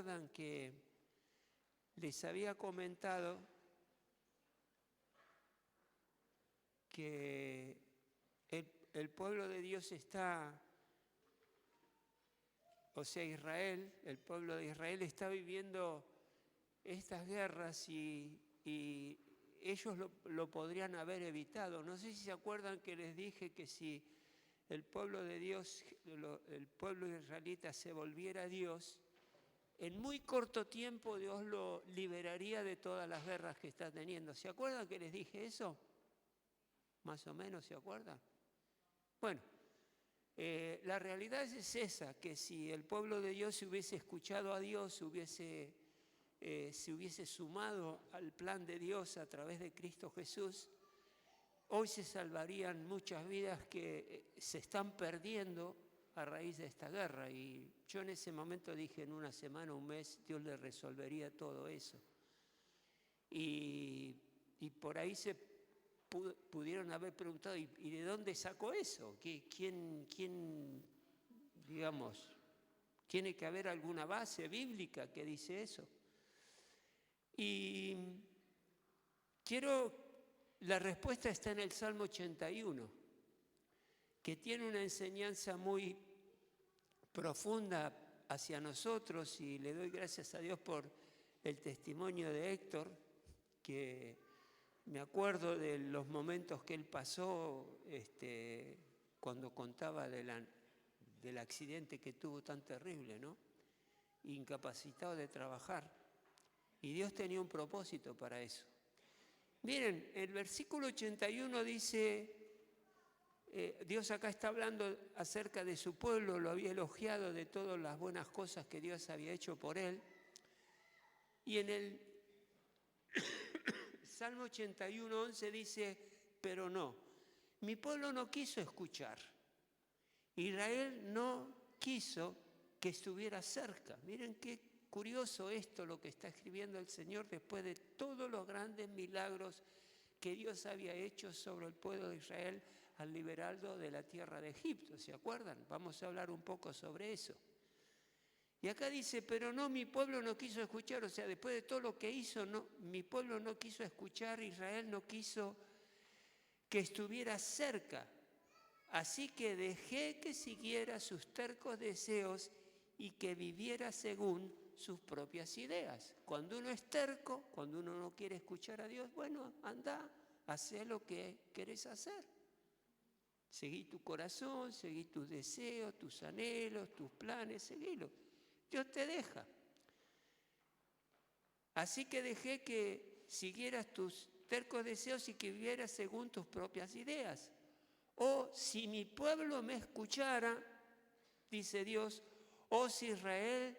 acuerdan que les había comentado que el pueblo de Dios está, o sea, Israel, el pueblo de Israel está viviendo estas guerras y ellos lo podrían haber evitado? No sé si se acuerdan que les dije que si el pueblo de Dios, el pueblo israelita se volviera a Dios, en muy corto tiempo Dios lo liberaría de todas las guerras que está teniendo. ¿Se acuerdan que les dije eso? Más o menos, ¿se acuerdan? Bueno, la realidad es esa, que si el pueblo de Dios se hubiese escuchado a Dios, se hubiese sumado al plan de Dios a través de Cristo Jesús, hoy se salvarían muchas vidas que se están perdiendo a raíz de esta guerra. Y yo en ese momento dije, en una semana, un mes, Dios le resolvería todo eso. Y por ahí se pudieron haber preguntado, ¿y de dónde sacó eso? ¿Quién, digamos, tiene que haber alguna base bíblica que dice eso? Y la respuesta está en el Salmo 81, que tiene una enseñanza muy profunda hacia nosotros, y le doy gracias a Dios por el testimonio de Héctor, que me acuerdo de los momentos que él pasó cuando contaba del accidente que tuvo tan terrible, ¿no? Incapacitado de trabajar. Y Dios tenía un propósito para eso. Miren, el versículo 81 dice, Dios acá está hablando acerca de su pueblo, lo había elogiado de todas las buenas cosas que Dios había hecho por él. Y en el Salmo 81, 11 dice, pero no, mi pueblo no quiso escuchar. Israel no quiso que estuviera cerca. Miren qué curioso esto, lo que está escribiendo el Señor después de todos los grandes milagros que Dios había hecho sobre el pueblo de Israel al liberarlo de la tierra de Egipto. ¿Se acuerdan? Vamos a hablar un poco sobre eso. Y acá dice, pero no, mi pueblo no quiso escuchar. O sea, después de todo lo que hizo, no, mi pueblo no quiso escuchar, Israel no quiso que estuviera cerca. Así que dejé que siguiera sus tercos deseos y que viviera según sus propias ideas. Cuando uno es terco, cuando uno no quiere escuchar a Dios, bueno, anda, haz lo que querés hacer. Seguí tu corazón, seguí tus deseos, tus anhelos, tus planes, seguílos. Dios te deja. Así que dejé que siguieras tus tercos deseos y que vivieras según tus propias ideas. O si mi pueblo me escuchara, dice Dios, o si Israel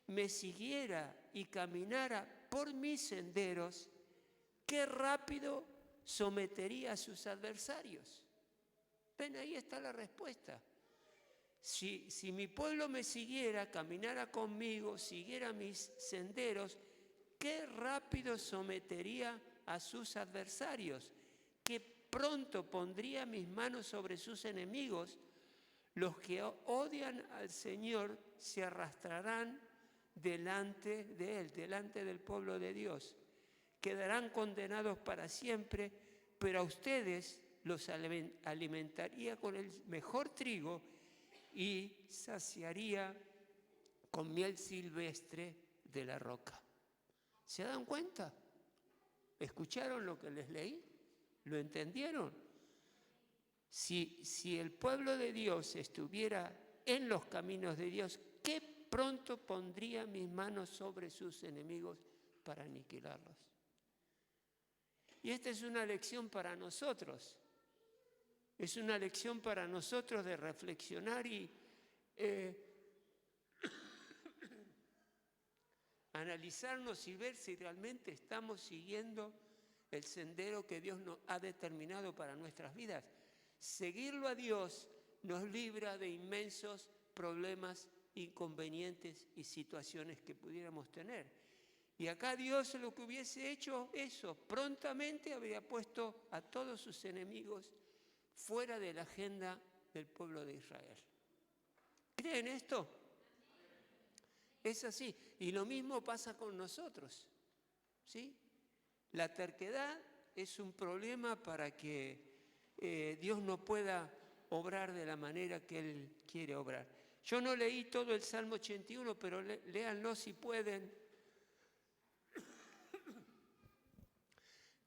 me siguiera y caminara por mis senderos, qué rápido sometería a sus adversarios. Ven, ahí está la respuesta. Si mi pueblo me siguiera, caminara conmigo, siguiera mis senderos, qué rápido sometería a sus adversarios, qué pronto pondría mis manos sobre sus enemigos. Los que odian al Señor se arrastrarán delante de Él, delante del pueblo de Dios. Quedarán condenados para siempre, pero a ustedes los alimentaría con el mejor trigo y saciaría con miel silvestre de la roca. ¿Se dan cuenta? ¿Escucharon lo que les leí? ¿Lo entendieron? Si el pueblo de Dios estuviera en los caminos de Dios, qué pronto pondría mis manos sobre sus enemigos para aniquilarlos. Y esta es una lección para nosotros. Es una lección para nosotros de reflexionar y analizarnos y ver si realmente estamos siguiendo el sendero que Dios nos ha determinado para nuestras vidas. Seguirlo a Dios nos libra de inmensos problemas, inconvenientes y situaciones que pudiéramos tener. Y acá Dios lo que hubiese hecho eso, prontamente habría puesto a todos sus enemigos fuera de la agenda del pueblo de Israel. ¿Creen esto? Es así. Y lo mismo pasa con nosotros, ¿sí? La terquedad es un problema para que Dios no pueda obrar de la manera que Él quiere obrar. Yo no leí todo el Salmo 81, pero léanlo si pueden.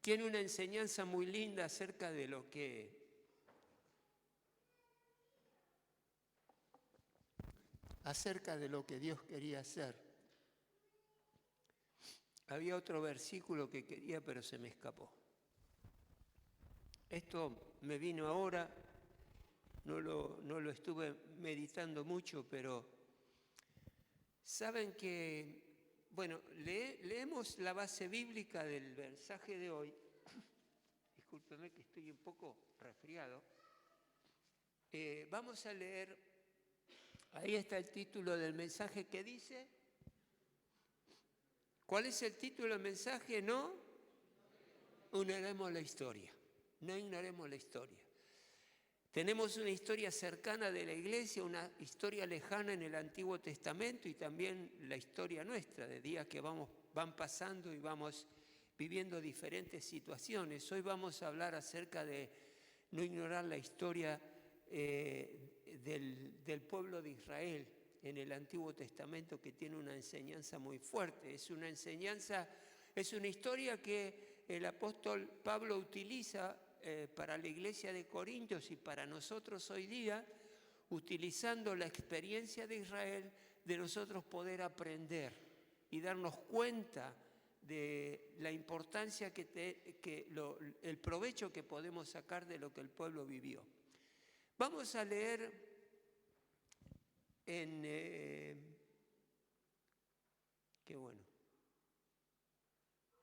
Tiene una enseñanza muy linda acerca de lo que Dios quería hacer. Había otro versículo que quería, pero se me escapó. Esto me vino ahora, no lo estuve meditando mucho, pero saben que, bueno, leemos la base bíblica del mensaje de hoy. Discúlpeme que estoy un poco resfriado. Vamos a leer, ahí está el título del mensaje que dice, ¿cuál es el título del mensaje? No ignoremos la historia, no ignoremos la historia. Tenemos una historia cercana de la iglesia, una historia lejana en el Antiguo Testamento y también la historia nuestra, de días que van pasando y vamos viviendo diferentes situaciones. Hoy vamos a hablar acerca de no ignorar la historia del pueblo de Israel en el Antiguo Testamento, que tiene una enseñanza muy fuerte. Es una historia que el apóstol Pablo utiliza para la iglesia de Corintios y para nosotros hoy día, utilizando la experiencia de Israel, de nosotros poder aprender y darnos cuenta de la importancia el provecho que podemos sacar de lo que el pueblo vivió. Vamos a leer en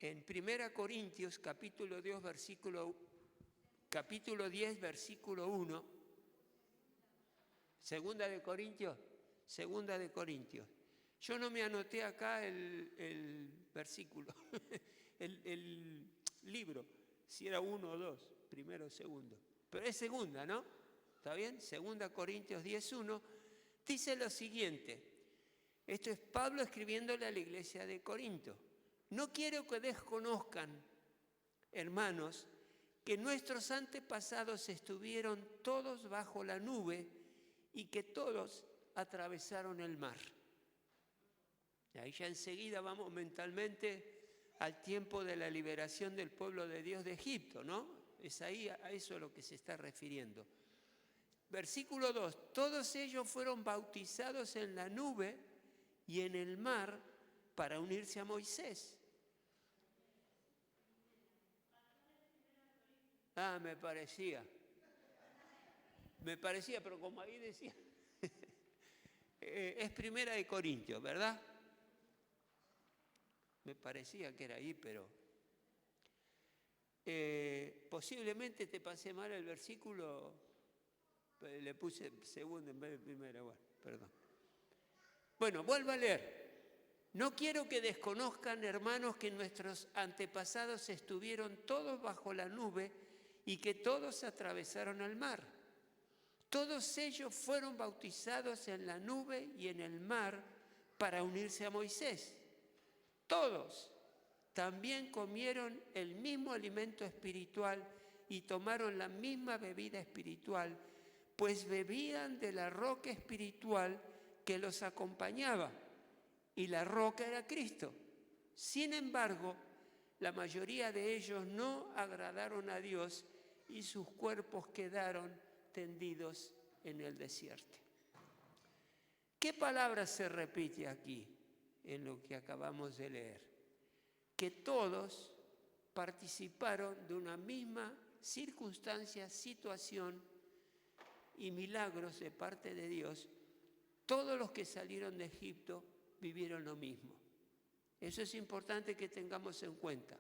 1 Corintios capítulo 10, versículo 1, Segunda de Corintios. Yo no me anoté acá el versículo, el libro, si era 1 o 2, primero o segundo. Pero es segunda, ¿no? ¿Está bien? 2 Corintios 10:1 dice lo siguiente. Esto es Pablo escribiéndole a la iglesia de Corinto. No quiero que desconozcan, hermanos, que nuestros antepasados estuvieron todos bajo la nube y que todos atravesaron el mar. Y ahí ya enseguida vamos mentalmente al tiempo de la liberación del pueblo de Dios de Egipto, ¿no? Es ahí a eso a lo que se está refiriendo. Versículo 2, todos ellos fueron bautizados en la nube y en el mar para unirse a Moisés. Me parecía, pero como ahí decía, es 1 Corintios, ¿verdad? Me parecía que era ahí, pero posiblemente te pasé mal el versículo, le puse segundo en vez de primero, bueno, perdón. Bueno, vuelvo a leer. No quiero que desconozcan, hermanos, que nuestros antepasados estuvieron todos bajo la nube y que todos atravesaron el mar. Todos ellos fueron bautizados en la nube y en el mar para unirse a Moisés. Todos también comieron el mismo alimento espiritual y tomaron la misma bebida espiritual, pues bebían de la roca espiritual que los acompañaba, y la roca era Cristo. Sin embargo, la mayoría de ellos no agradaron a Dios y sus cuerpos quedaron tendidos en el desierto. ¿Qué palabra se repite aquí en lo que acabamos de leer? Que todos participaron de una misma circunstancia, situación y milagros de parte de Dios. Todos los que salieron de Egipto vivieron lo mismo. Eso es importante que tengamos en cuenta.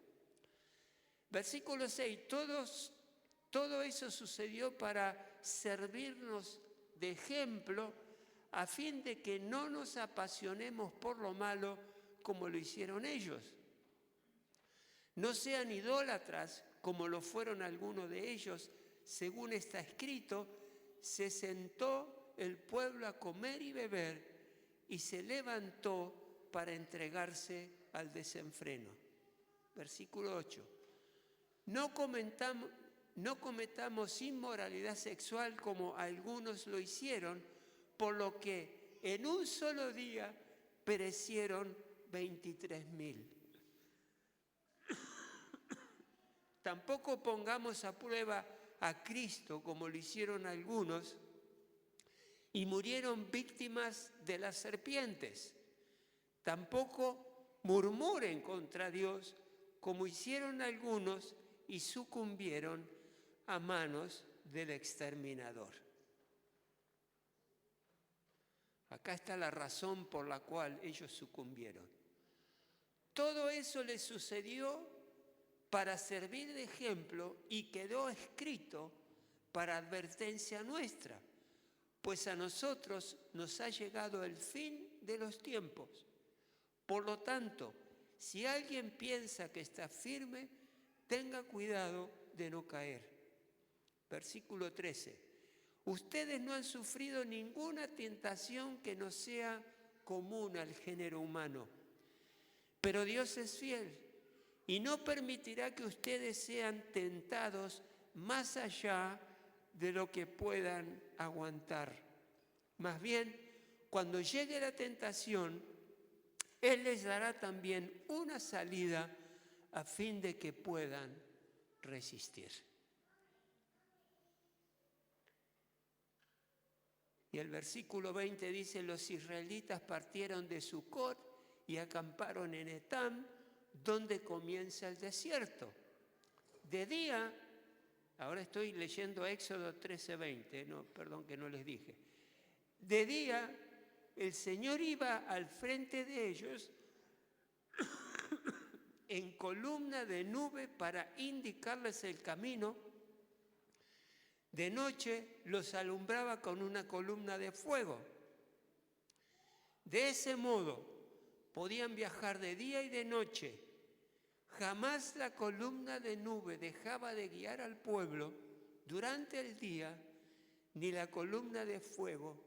Versículo 6, todo eso sucedió para servirnos de ejemplo a fin de que no nos apasionemos por lo malo como lo hicieron ellos. No sean idólatras como lo fueron algunos de ellos. Según está escrito, se sentó el pueblo a comer y beber y se levantó para entregarse al desenfreno. Versículo 8. No cometamos inmoralidad sexual como algunos lo hicieron, por lo que en un solo día perecieron 23.000. Tampoco pongamos a prueba a Cristo como lo hicieron algunos y murieron víctimas de las serpientes. Tampoco murmuren contra Dios como hicieron algunos y sucumbieron a manos del exterminador. Acá está la razón por la cual ellos sucumbieron. Todo eso les sucedió para servir de ejemplo y quedó escrito para advertencia nuestra, pues a nosotros nos ha llegado el fin de los tiempos. Por lo tanto, si alguien piensa que está firme, tenga cuidado de no caer. Versículo 13. Ustedes no han sufrido ninguna tentación que no sea común al género humano, pero Dios es fiel y no permitirá que ustedes sean tentados más allá de lo que puedan aguantar. Más bien, cuando llegue la tentación, Él les dará también una salida a fin de que puedan resistir. Y el versículo 20 dice, los israelitas partieron de Sucot y acamparon en Etam, donde comienza el desierto. De día, ahora estoy leyendo Éxodo 13:20, perdón que no les dije. De día, el Señor iba al frente de ellos en columna de nube para indicarles el camino. De noche los alumbraba con una columna de fuego. De ese modo podían viajar de día y de noche. Jamás la columna de nube dejaba de guiar al pueblo durante el día, ni la columna de fuego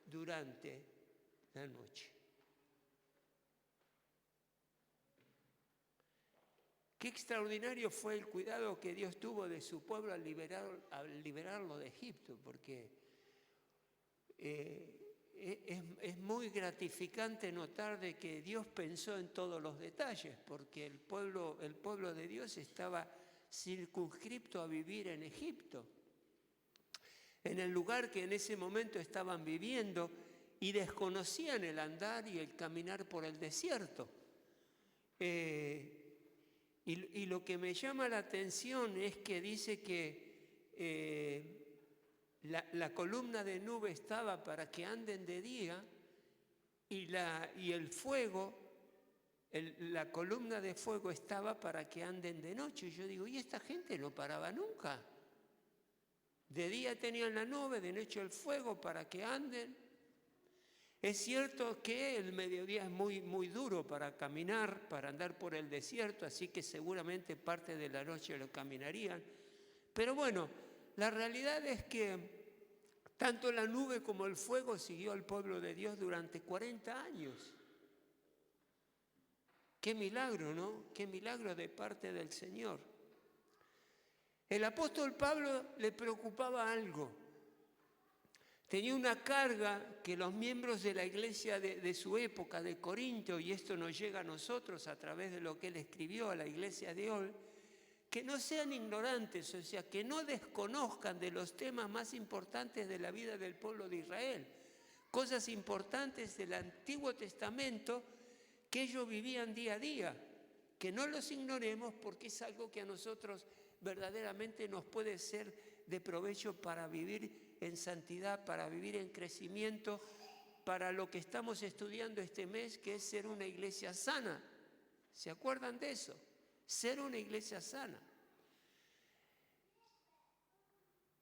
durante la noche. Qué extraordinario fue el cuidado que Dios tuvo de su pueblo al liberarlo de Egipto, porque es muy gratificante notar de que Dios pensó en todos los detalles, porque el pueblo de Dios estaba circunscripto a vivir en Egipto, en el lugar que en ese momento estaban viviendo, y desconocían el andar y el caminar por el desierto. Y lo que me llama la atención es que dice que la columna de nube estaba para que anden de día y el fuego, la columna de fuego estaba para que anden de noche. Y yo digo, ¿y esta gente no paraba nunca? De día tenían la nube, de noche el fuego para que anden. Es cierto que el mediodía es muy, muy duro para caminar, para andar por el desierto, así que seguramente parte de la noche lo caminarían. Pero bueno, la realidad es que tanto la nube como el fuego siguió al pueblo de Dios durante 40 años. Qué milagro, ¿no? Qué milagro de parte del Señor. El apóstol Pablo le preocupaba algo. Tenía una carga que los miembros de la iglesia de su época, de Corinto, y esto nos llega a nosotros a través de lo que él escribió a la iglesia de hoy, que no sean ignorantes, o sea, que no desconozcan de los temas más importantes de la vida del pueblo de Israel, cosas importantes del Antiguo Testamento que ellos vivían día a día, que no los ignoremos porque es algo que a nosotros verdaderamente nos puede ser de provecho para vivir en santidad, para vivir en crecimiento, para lo que estamos estudiando este mes, que es ser una iglesia sana. ¿Se acuerdan de eso? Ser una iglesia sana.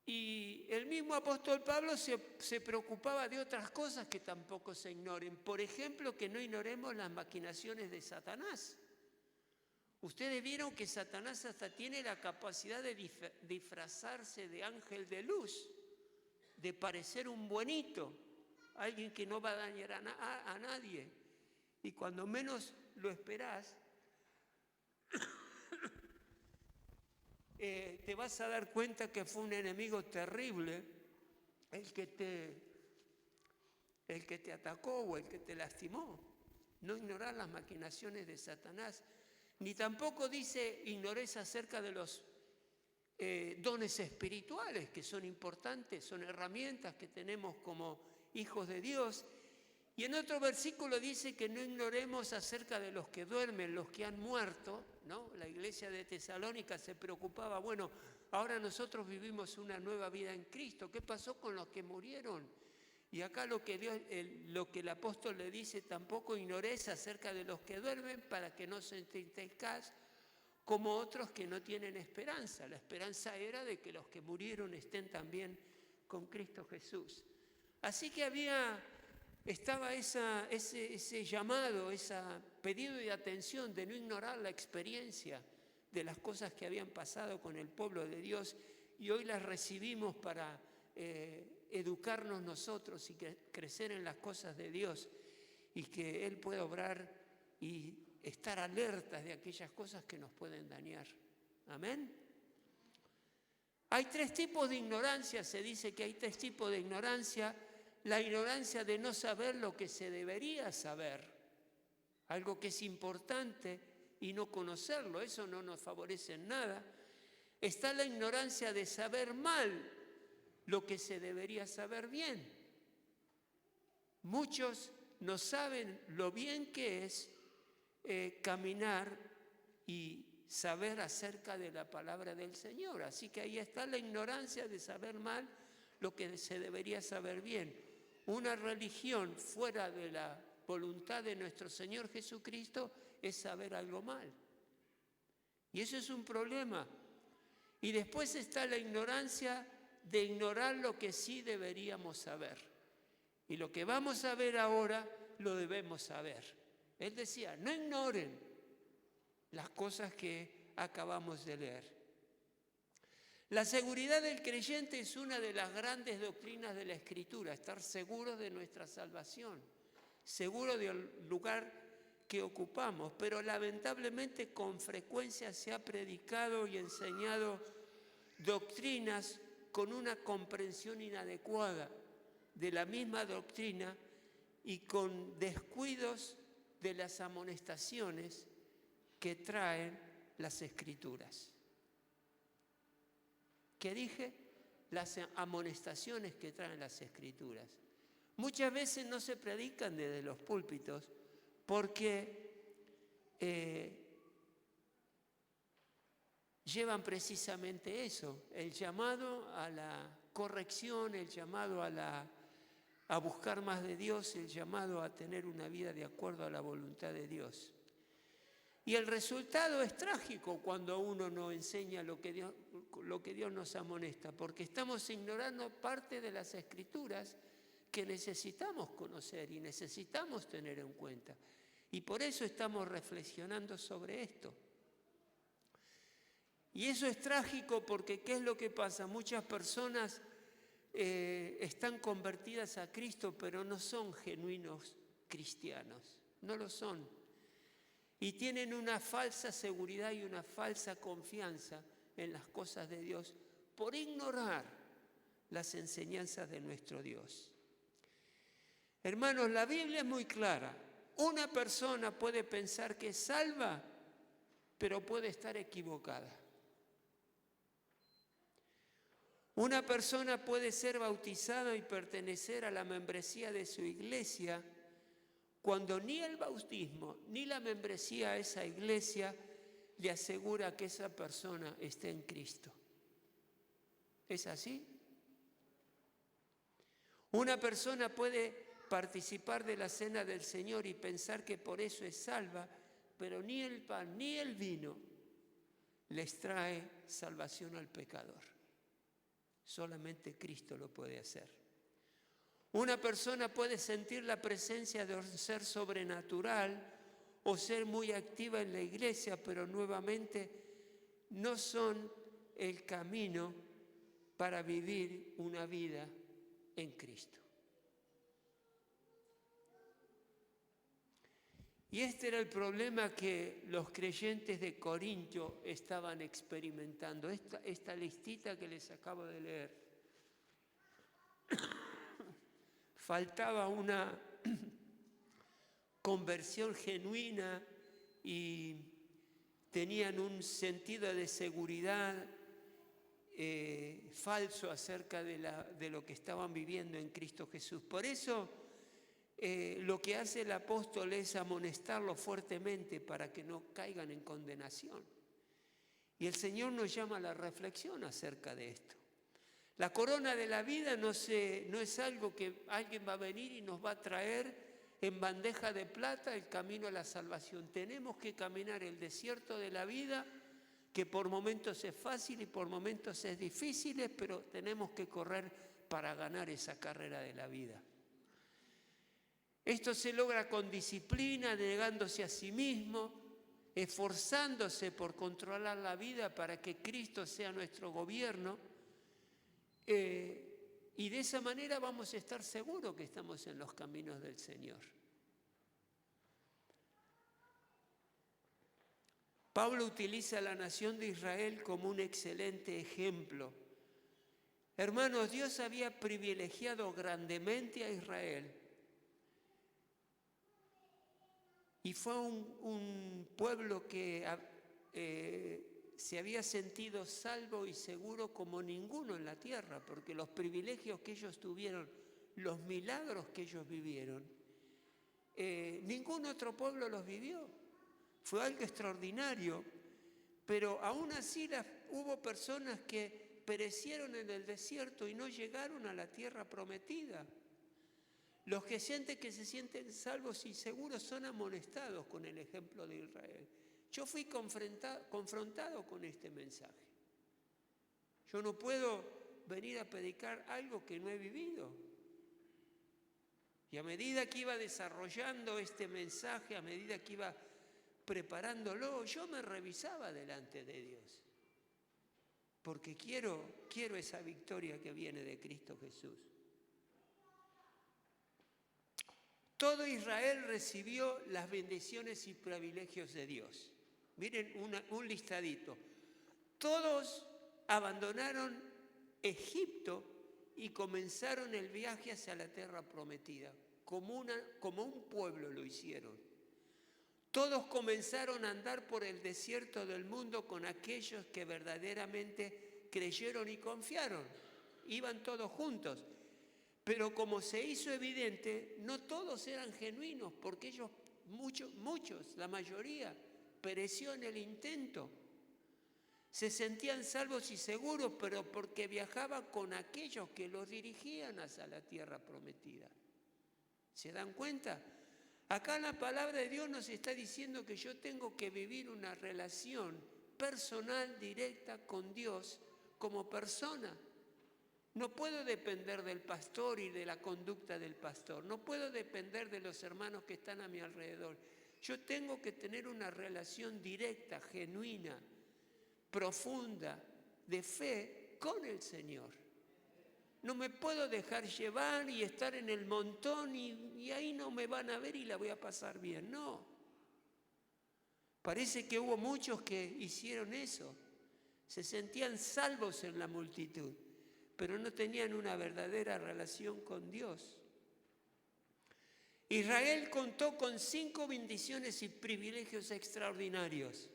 Y el mismo apóstol Pablo se preocupaba de otras cosas que tampoco se ignoren. Por ejemplo, que no ignoremos las maquinaciones de Satanás. Ustedes vieron que Satanás hasta tiene la capacidad de disfrazarse de ángel de luz, de parecer un buenito, alguien que no va a dañar a nadie. Y cuando menos lo esperás, te vas a dar cuenta que fue un enemigo terrible el que te atacó o el que te lastimó. No ignorar las maquinaciones de Satanás. Ni tampoco dice ignores acerca de los dones espirituales, que son importantes, son herramientas que tenemos como hijos de Dios. Y en otro versículo dice que no ignoremos acerca de los que duermen, los que han muerto, ¿no? La iglesia de Tesalónica se preocupaba, bueno, ahora nosotros vivimos una nueva vida en Cristo, ¿qué pasó con los que murieron? Y acá lo que el apóstol le dice, tampoco ignores acerca de los que duermen para que no se entristezcáis como otros que no tienen esperanza. La esperanza era de que los que murieron estén también con Cristo Jesús. Así que estaba ese llamado, ese pedido de atención de no ignorar la experiencia de las cosas que habían pasado con el pueblo de Dios y hoy las recibimos para educarnos nosotros y crecer en las cosas de Dios y que Él pueda obrar y estar alertas de aquellas cosas que nos pueden dañar. Amén. Hay 3 tipos de ignorancia, se dice que hay 3 tipos de ignorancia. La ignorancia de no saber lo que se debería saber, algo que es importante y no conocerlo, eso no nos favorece en nada. Está la ignorancia de saber mal lo que se debería saber bien. Muchos no saben lo bien que es caminar y saber acerca de la palabra del Señor. Así que ahí está la ignorancia de saber mal lo que se debería saber bien. Una religión fuera de la voluntad de nuestro Señor Jesucristo es saber algo mal. Y eso es un problema. Y después está la ignorancia de ignorar lo que sí deberíamos saber. Y lo que vamos a ver ahora lo debemos saber. Él decía, no ignoren las cosas que acabamos de leer. La seguridad del creyente es una de las grandes doctrinas de la Escritura, estar seguros de nuestra salvación, seguro del lugar que ocupamos, pero lamentablemente con frecuencia se ha predicado y enseñado doctrinas con una comprensión inadecuada de la misma doctrina y con descuidos de las amonestaciones que traen las Escrituras. ¿Qué dije? Las amonestaciones que traen las Escrituras. Muchas veces no se predican desde los púlpitos porque llevan precisamente eso, el llamado a la corrección, el llamado a buscar más de Dios, el llamado a tener una vida de acuerdo a la voluntad de Dios. Y el resultado es trágico cuando uno no enseña lo que Dios nos amonesta, porque estamos ignorando parte de las Escrituras que necesitamos conocer y necesitamos tener en cuenta. Y por eso estamos reflexionando sobre esto. Y eso es trágico porque ¿qué es lo que pasa? Muchas personas están convertidas a Cristo, pero no son genuinos cristianos, no lo son. Y tienen una falsa seguridad y una falsa confianza en las cosas de Dios por ignorar las enseñanzas de nuestro Dios. Hermanos, la Biblia es muy clara. Una persona puede pensar que es salva, pero puede estar equivocada. Una persona puede ser bautizada y pertenecer a la membresía de su iglesia cuando ni el bautismo ni la membresía a esa iglesia le asegura que esa persona esté en Cristo. ¿Es así? Una persona puede participar de la cena del Señor y pensar que por eso es salva, pero ni el pan ni el vino les trae salvación al pecador. Solamente Cristo lo puede hacer. Una persona puede sentir la presencia de un ser sobrenatural o ser muy activa en la iglesia, pero nuevamente no son el camino para vivir una vida en Cristo. Y este era el problema que los creyentes de Corinto estaban experimentando. Esta listita que les acabo de leer. Faltaba una conversión genuina y tenían un sentido de seguridad falso acerca de lo que estaban viviendo en Cristo Jesús. Por eso lo que hace el apóstol es amonestarlos fuertemente para que no caigan en condenación. Y el Señor nos llama a la reflexión acerca de esto. La corona de la vida no es algo que alguien va a venir y nos va a traer en bandeja de plata el camino a la salvación. Tenemos que caminar el desierto de la vida, que por momentos es fácil y por momentos es difícil, pero tenemos que correr para ganar esa carrera de la vida. Esto se logra con disciplina, negándose a sí mismo, esforzándose por controlar la vida para que Cristo sea nuestro gobierno. Y de esa manera vamos a estar seguros que estamos en los caminos del Señor. Pablo utiliza a la nación de Israel como un excelente ejemplo. Hermanos, Dios había privilegiado grandemente a Israel. Y fue un pueblo que se había sentido salvo y seguro como ninguno en la tierra, porque los privilegios que ellos tuvieron, los milagros que ellos vivieron, ningún otro pueblo los vivió. Fue algo extraordinario, pero aún así hubo personas que perecieron en el desierto y no llegaron a la tierra prometida. Los que sienten que se sienten salvos y seguros son amonestados con el ejemplo de Israel. Yo fui confrontado con este mensaje. Yo no puedo venir a predicar algo que no he vivido. Y a medida que iba desarrollando este mensaje, a medida que iba preparándolo, yo me revisaba delante de Dios. Porque quiero esa victoria que viene de Cristo Jesús. Todo Israel recibió las bendiciones y privilegios de Dios. Miren un listadito. Todos abandonaron Egipto y comenzaron el viaje hacia la tierra prometida. Como un pueblo lo hicieron. Todos comenzaron a andar por el desierto del mundo con aquellos que verdaderamente creyeron y confiaron. Iban todos juntos. Pero como se hizo evidente, no todos eran genuinos, porque ellos, muchos, la mayoría, pereció en el intento. Se sentían salvos y seguros, pero porque viajaban con aquellos que los dirigían hacia la tierra prometida. ¿Se dan cuenta? Acá la palabra de Dios nos está diciendo que yo tengo que vivir una relación personal, directa con Dios como persona. No puedo depender del pastor y de la conducta del pastor. No puedo depender de los hermanos que están a mi alrededor. Yo tengo que tener una relación directa, genuina, profunda, de fe con el Señor. No me puedo dejar llevar y estar en el montón y ahí no me van a ver y la voy a pasar bien. No. Parece que hubo muchos que hicieron eso. Se sentían salvos en la multitud, pero no tenían una verdadera relación con Dios. Israel contó con 5 bendiciones y privilegios extraordinarios.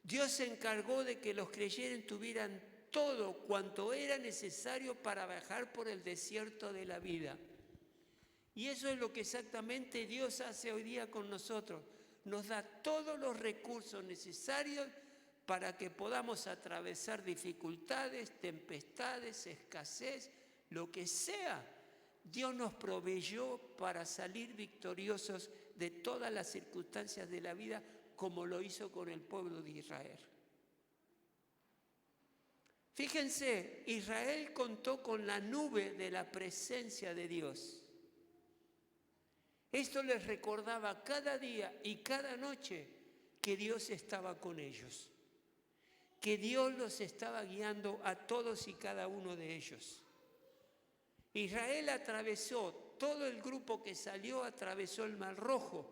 Dios se encargó de que los creyentes tuvieran todo cuanto era necesario para viajar por el desierto de la vida. Y eso es lo que exactamente Dios hace hoy día con nosotros. Nos da todos los recursos necesarios para que podamos atravesar dificultades, tempestades, escasez, lo que sea. Dios nos proveyó para salir victoriosos de todas las circunstancias de la vida, como lo hizo con el pueblo de Israel. Fíjense, Israel contó con la nube de la presencia de Dios. Esto les recordaba cada día y cada noche que Dios estaba con ellos, que Dios los estaba guiando a todos y cada uno de ellos. Israel atravesó, todo el grupo que salió atravesó el Mar Rojo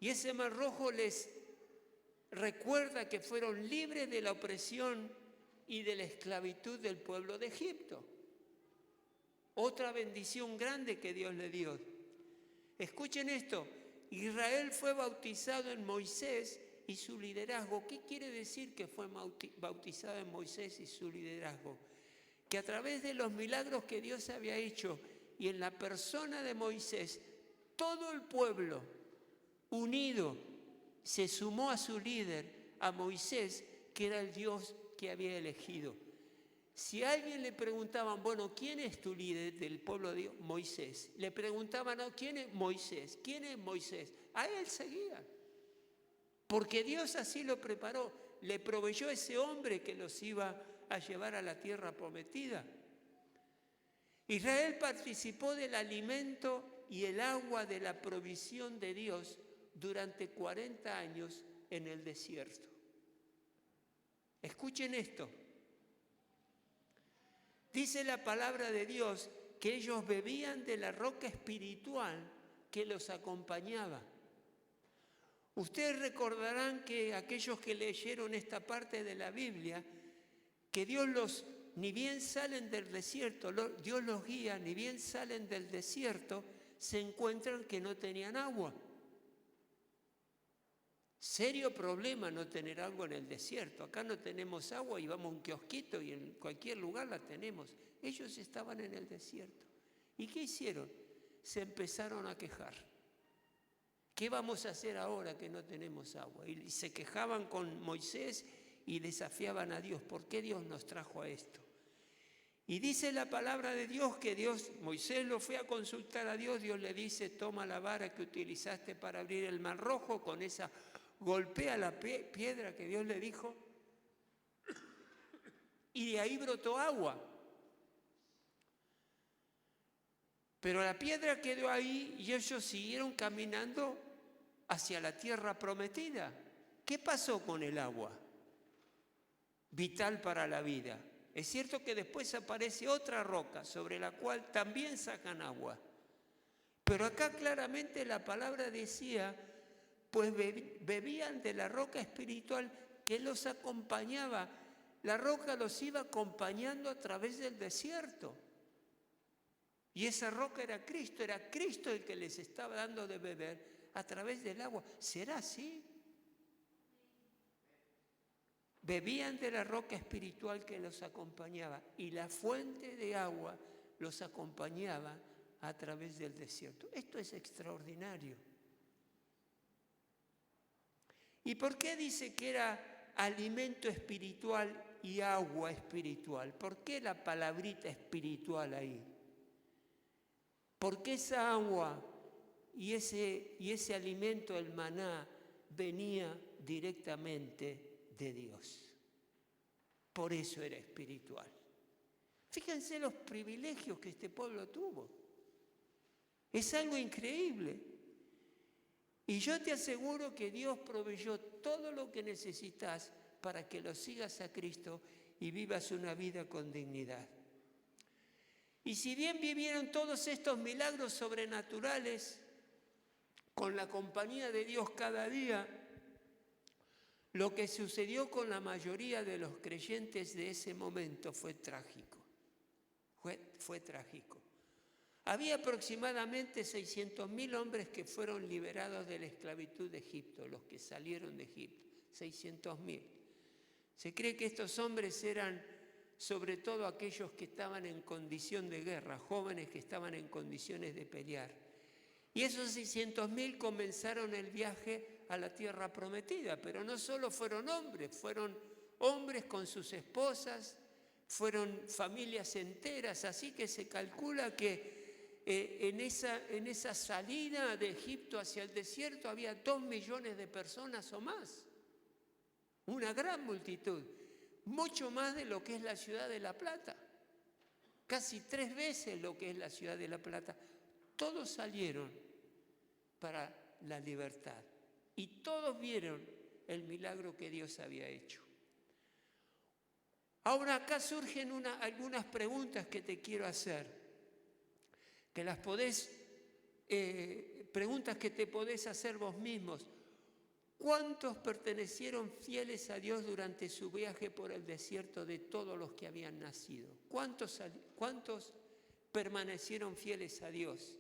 Y ese mar rojo les recuerda que fueron libres de la opresión y de la esclavitud del pueblo de Egipto. Otra bendición grande que Dios le dio. Escuchen esto, Israel fue bautizado en Moisés y su liderazgo. ¿Qué quiere decir que fue bautizado en Moisés y su liderazgo? Que a través de los milagros que Dios había hecho y en la persona de Moisés, todo el pueblo unido se sumó a su líder, a Moisés, que era el Dios que había elegido. Si a alguien le preguntaban, bueno, ¿quién es tu líder del pueblo de Dios? Moisés. Le preguntaban, no, ¿quién es Moisés? ¿Quién es Moisés? A él seguía. Porque Dios así lo preparó. Le proveyó ese hombre que los iba a llevar a la tierra prometida. Israel participó del alimento y el agua de la provisión de Dios durante 40 años en el desierto. Escuchen esto. Dice la palabra de Dios que ellos bebían de la roca espiritual que los acompañaba. Ustedes recordarán que aquellos que leyeron esta parte de la Biblia, que Dios ni bien salen del desierto, Dios los guía, ni bien salen del desierto, se encuentran que no tenían agua. Serio problema no tener agua en el desierto. Acá no tenemos agua y vamos a un kiosquito y en cualquier lugar la tenemos. Ellos estaban en el desierto. ¿Y qué hicieron? Se empezaron a quejar. ¿Qué vamos a hacer ahora que no tenemos agua? Y se quejaban con Moisés y desafiaban a Dios. ¿Por qué Dios nos trajo a esto? Y dice la palabra de Dios que Moisés lo fue a consultar a Dios. Dios le dice, toma la vara que utilizaste para abrir el mar rojo, con esa golpea la piedra que Dios le dijo, y de ahí brotó agua. Pero la piedra quedó ahí y ellos siguieron caminando hacia la tierra prometida. ¿Qué pasó con el agua? Vital para la vida. Es cierto que después aparece otra roca sobre la cual también sacan agua. Pero acá claramente la palabra decía, pues bebían de la roca espiritual que los acompañaba. La roca los iba acompañando a través del desierto. Y esa roca era Cristo el que les estaba dando de beber a través del agua. ¿Será así? Bebían de la roca espiritual que los acompañaba y la fuente de agua los acompañaba a través del desierto. Esto es extraordinario. ¿Y por qué dice que era alimento espiritual y agua espiritual? ¿Por qué la palabrita espiritual ahí? Porque esa agua y ese alimento, el maná, venía directamente de Dios. Por eso era espiritual. Fíjense los privilegios que este pueblo tuvo. Es algo increíble. Y yo te aseguro que Dios proveyó todo lo que necesitas para que lo sigas a Cristo y vivas una vida con dignidad. Y si bien vivieron todos estos milagros sobrenaturales con la compañía de Dios cada día, lo que sucedió con la mayoría de los creyentes de ese momento fue trágico. Fue trágico. Había aproximadamente 600.000 hombres que fueron liberados de la esclavitud de Egipto, los que salieron de Egipto, 600.000. Se cree que estos hombres eran sobre todo aquellos que estaban en condición de guerra, jóvenes que estaban en condiciones de pelear. Y esos 600.000 comenzaron el viaje a la tierra prometida, pero no solo fueron hombres con sus esposas, fueron familias enteras, así que se calcula que en esa salida de Egipto hacia el desierto había 2 millones de personas o más. Una gran multitud, mucho más de lo que es la ciudad de La Plata, casi 3 veces lo que es la ciudad de La Plata. Todos salieron para la libertad y todos vieron el milagro que Dios había hecho. Ahora acá surgen algunas preguntas que te quiero hacer, que las podés preguntas que te podés hacer vos mismos. ¿Cuántos pertenecieron fieles a Dios durante su viaje por el desierto de todos los que habían nacido? ¿Cuántos permanecieron fieles a Dios?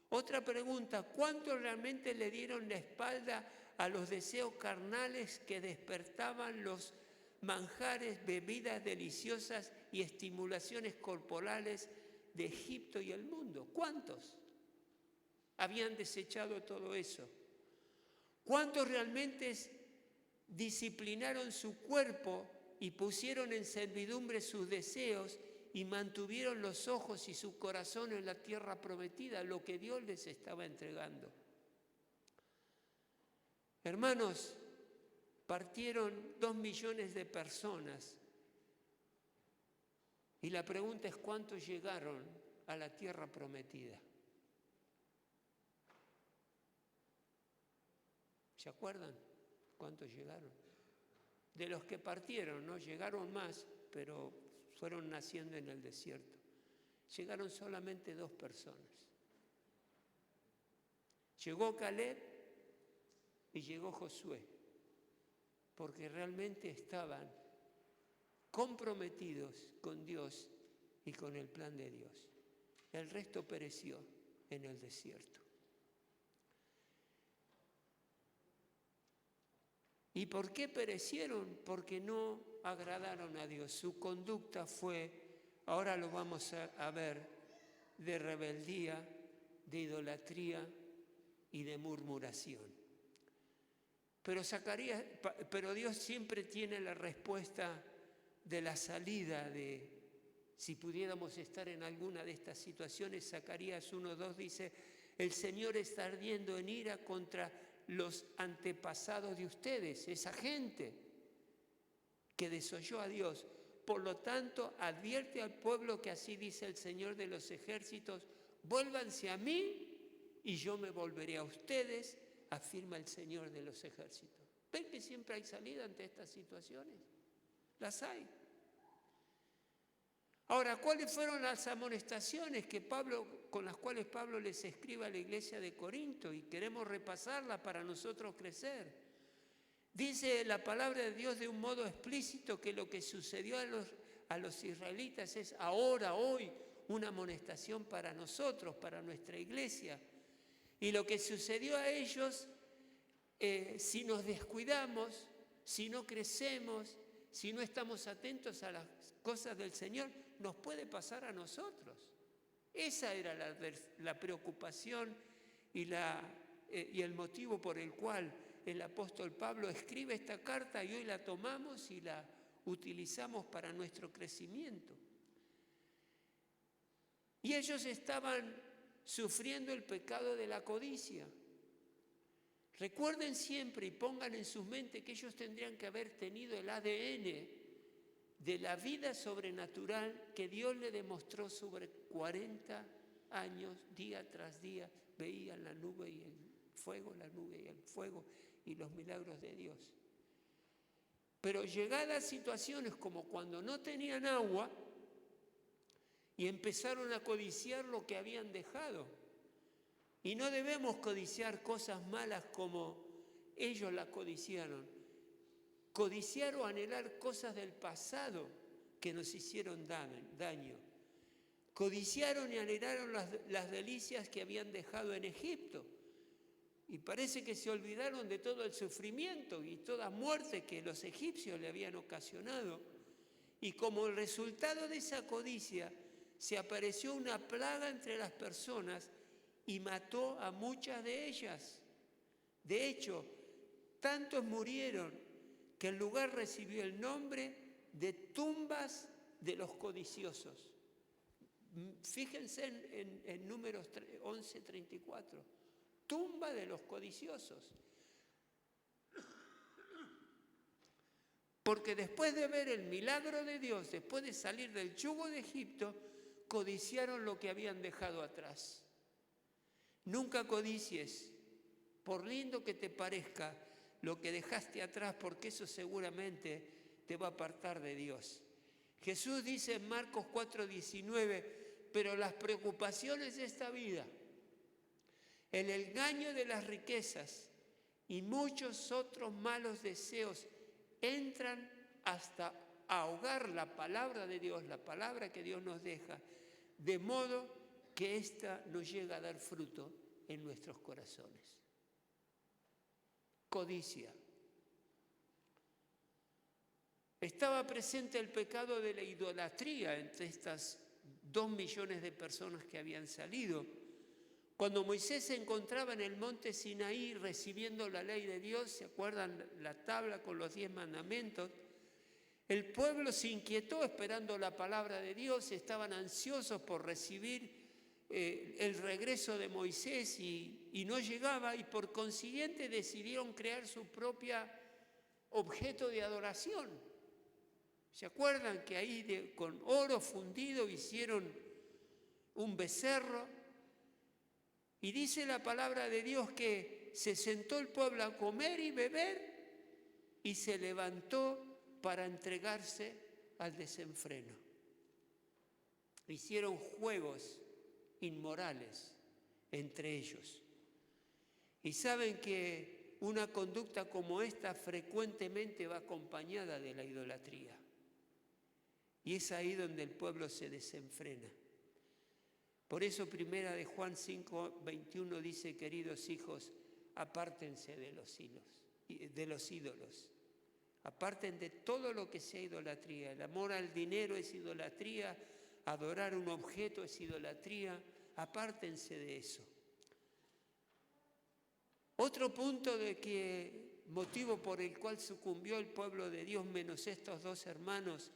Otra pregunta, ¿cuántos realmente le dieron la espalda a los deseos carnales que despertaban los manjares, bebidas deliciosas y estimulaciones corporales de Egipto y el mundo? ¿Cuántos habían desechado todo eso? ¿Cuántos realmente disciplinaron su cuerpo y pusieron en servidumbre sus deseos y mantuvieron los ojos y su corazón en la tierra prometida, lo que Dios les estaba entregando? Hermanos, partieron 2 millones de personas y la pregunta es ¿cuántos llegaron a la tierra prometida? ¿Se acuerdan cuántos llegaron? De los que partieron, ¿no? Llegaron más, pero fueron naciendo en el desierto. Llegaron solamente 2 personas. Llegó Caleb y llegó Josué, porque realmente estaban comprometidos con Dios y con el plan de Dios. El resto pereció en el desierto. ¿Y por qué perecieron? Porque no agradaron a Dios. Su conducta fue, ahora lo vamos a ver, de rebeldía, de idolatría y de murmuración. Pero Dios siempre tiene la respuesta de la salida de, si pudiéramos estar en alguna de estas situaciones. Zacarías 1:2 dice, el Señor está ardiendo en ira contra los antepasados de ustedes, esa gente que desoyó a Dios. Por lo tanto, advierte al pueblo que así dice el Señor de los ejércitos, vuélvanse a mí y yo me volveré a ustedes, afirma el Señor de los ejércitos. ¿Ven que siempre hay salida ante estas situaciones? Las hay. Ahora, ¿cuáles fueron las amonestaciones con las cuales Pablo les escribe a la iglesia de Corinto? Y queremos repasarla para nosotros crecer. Dice la palabra de Dios de un modo explícito que lo que sucedió a los israelitas es ahora, hoy, una amonestación para nosotros, para nuestra iglesia. Y lo que sucedió a ellos, si nos descuidamos, si no crecemos, si no estamos atentos a las cosas del Señor, nos puede pasar a nosotros. Esa era la preocupación y el motivo por el cual el apóstol Pablo escribe esta carta y hoy la tomamos y la utilizamos para nuestro crecimiento. Y ellos estaban sufriendo el pecado de la codicia. Recuerden siempre y pongan en sus mentes que ellos tendrían que haber tenido el ADN de la vida sobrenatural que Dios le demostró sobre 40 años, día tras día, veían la nube y el fuego, la nube y el fuego y los milagros de Dios. Pero llegadas situaciones como cuando no tenían agua y empezaron a codiciar lo que habían dejado. Y no debemos codiciar cosas malas como ellos las codiciaron. Codiciar o anhelar cosas del pasado que nos hicieron daño. Codiciaron y anhelaron las delicias que habían dejado en Egipto. Y parece que se olvidaron de todo el sufrimiento y toda muerte que los egipcios le habían ocasionado. Y como el resultado de esa codicia, se apareció una plaga entre las personas y mató a muchas de ellas. De hecho, tantos murieron que el lugar recibió el nombre de tumbas de los codiciosos. Fíjense en Números 11:34, tumba de los codiciosos. Porque después de ver el milagro de Dios, después de salir del yugo de Egipto, codiciaron lo que habían dejado atrás. Nunca codicies, por lindo que te parezca, lo que dejaste atrás, porque eso seguramente te va a apartar de Dios. Jesús dice en Marcos 4:19, pero las preocupaciones de esta vida, el engaño de las riquezas y muchos otros malos deseos entran hasta ahogar la palabra de Dios, la palabra que Dios nos deja, de modo que ésta no llega a dar fruto en nuestros corazones. Codicia. Estaba presente el pecado de la idolatría entre estas 2 millones de personas que habían salido. Cuando Moisés se encontraba en el monte Sinaí recibiendo la ley de Dios, ¿se acuerdan la tabla con los 10 mandamientos? El pueblo se inquietó esperando la palabra de Dios, estaban ansiosos por recibir el regreso de Moisés y no llegaba, y por consiguiente decidieron crear su propio objeto de adoración. ¿Se acuerdan que ahí con oro fundido hicieron un becerro? Y dice la palabra de Dios que se sentó el pueblo a comer y beber y se levantó para entregarse al desenfreno. Hicieron juegos inmorales entre ellos. Y saben que una conducta como esta frecuentemente va acompañada de la idolatría. Y es ahí donde el pueblo se desenfrena. Por eso primera de Juan 5:21 dice, queridos hijos, apártense de los ídolos. Aparten de todo lo que sea idolatría. El amor al dinero es idolatría, adorar un objeto es idolatría. Apártense de eso. Otro punto motivo por el cual sucumbió el pueblo de Dios, menos estos 2 hermanos,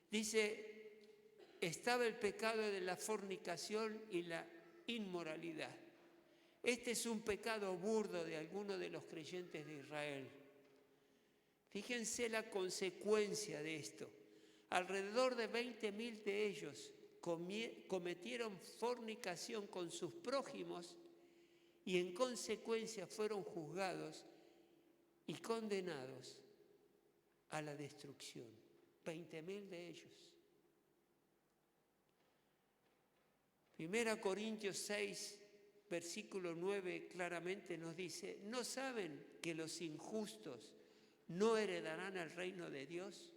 dice, estaba el pecado de la fornicación y la inmoralidad. Este es un pecado burdo de algunos de los creyentes de Israel. Fíjense la consecuencia de esto. Alrededor de 20.000 de ellos cometieron fornicación con sus prójimos y en consecuencia fueron juzgados y condenados a la destrucción. 20.000 de ellos. 1 Corintios 6, versículo 9 claramente nos dice, ¿no saben que los injustos no heredarán el reino de Dios?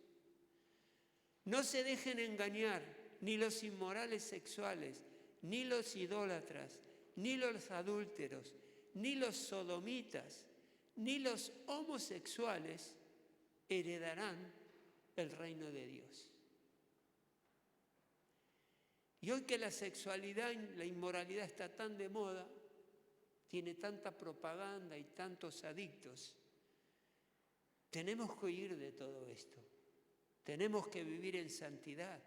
No se dejen engañar, ni los inmorales sexuales, ni los idólatras, ni los adúlteros, ni los sodomitas, ni los homosexuales heredarán el reino de Dios. Y hoy que la sexualidad y la inmoralidad está tan de moda, tiene tanta propaganda y tantos adictos, tenemos que huir de todo esto. Tenemos que vivir en santidad.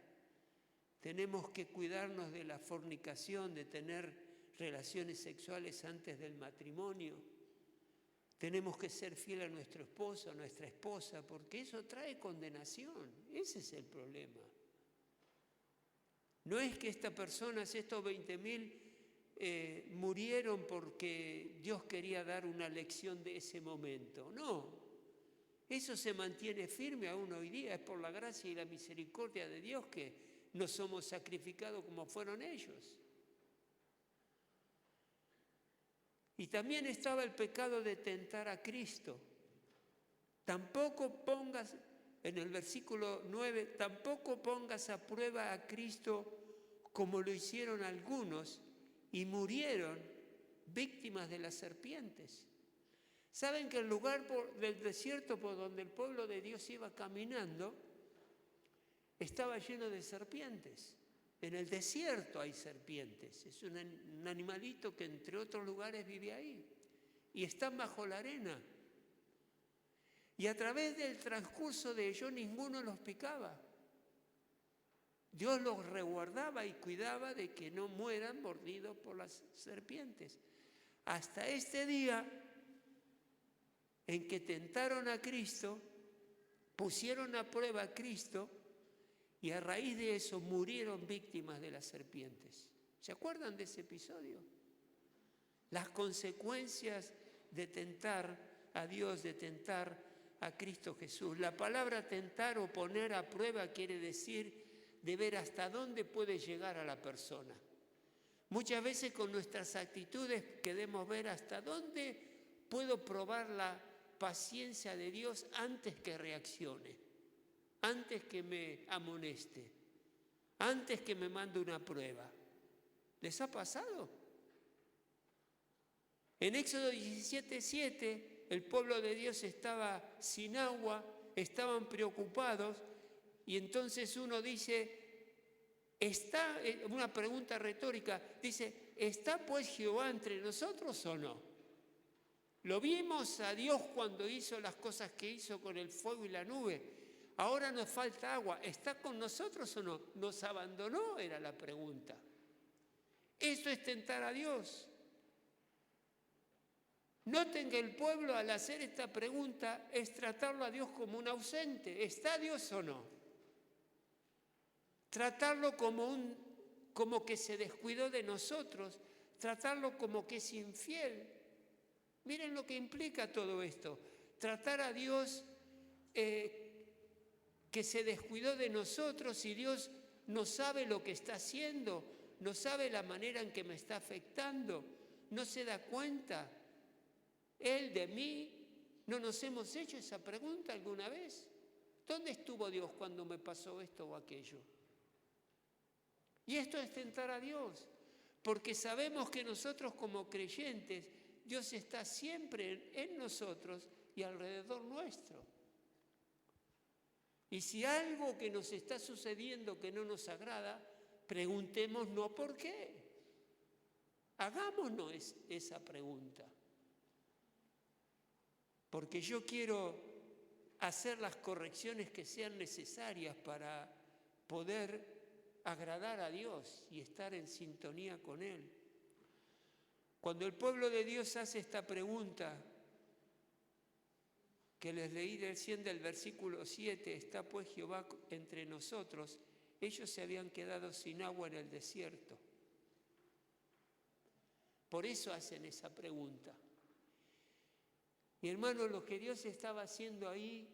Tenemos que cuidarnos de la fornicación, de tener relaciones sexuales antes del matrimonio. Tenemos que ser fieles a nuestro esposo, a nuestra esposa, porque eso trae condenación. Ese es el problema. No es que estas personas, estos 20.000, murieron porque Dios quería dar una lección de ese momento. No, eso se mantiene firme aún hoy día. Es por la gracia y la misericordia de Dios que no somos sacrificados como fueron ellos. Y también estaba el pecado de tentar a Cristo. Tampoco pongas, en el versículo 9, tampoco pongas a prueba a Cristo como lo hicieron algunos y murieron víctimas de las serpientes. ¿Saben que el lugar del desierto por donde el pueblo de Dios iba caminando estaba lleno de serpientes? En el desierto hay serpientes. Es un animalito que entre otros lugares vive ahí. Y están bajo la arena. Y a través del transcurso de ellos ninguno los picaba. Dios los resguardaba y cuidaba de que no mueran mordidos por las serpientes. Hasta este día en que tentaron a Cristo, pusieron a prueba a Cristo y a raíz de eso murieron víctimas de las serpientes. ¿Se acuerdan de ese episodio? Las consecuencias de tentar a Dios, de tentar a Cristo Jesús. La palabra tentar o poner a prueba quiere decir de ver hasta dónde puede llegar a la persona. Muchas veces con nuestras actitudes queremos ver hasta dónde puedo probar la paciencia de Dios antes que reaccione, antes que me amoneste, antes que me mande una prueba. ¿Les ha pasado? En Éxodo 17:7, el pueblo de Dios estaba sin agua, estaban preocupados, y entonces uno dice, una pregunta retórica, dice, ¿está pues Jehová entre nosotros o no? Lo vimos a Dios cuando hizo las cosas que hizo con el fuego y la nube. Ahora nos falta agua. ¿Está con nosotros o no? ¿Nos abandonó? Era la pregunta. Eso es tentar a Dios. Noten que el pueblo al hacer esta pregunta es tratarlo a Dios como un ausente. ¿Está Dios o no? Tratarlo como que se descuidó de nosotros, tratarlo como que es infiel. Miren lo que implica todo esto. Tratar a Dios que se descuidó de nosotros y Dios no sabe lo que está haciendo, no sabe la manera en que me está afectando, no se da cuenta. Él de mí, ¿no nos hemos hecho esa pregunta alguna vez? ¿Dónde estuvo Dios cuando me pasó esto o aquello? Y esto es tentar a Dios, porque sabemos que nosotros como creyentes, Dios está siempre en nosotros y alrededor nuestro. Y si algo que nos está sucediendo que no nos agrada, preguntémonos por qué. Hagámonos esa pregunta. Porque yo quiero hacer las correcciones que sean necesarias para poder agradar a Dios y estar en sintonía con Él. Cuando el pueblo de Dios hace esta pregunta, que les leí recién del versículo 7, ¿está pues Jehová entre nosotros? Ellos se habían quedado sin agua en el desierto. Por eso hacen esa pregunta. Mi hermano, lo que Dios estaba haciendo ahí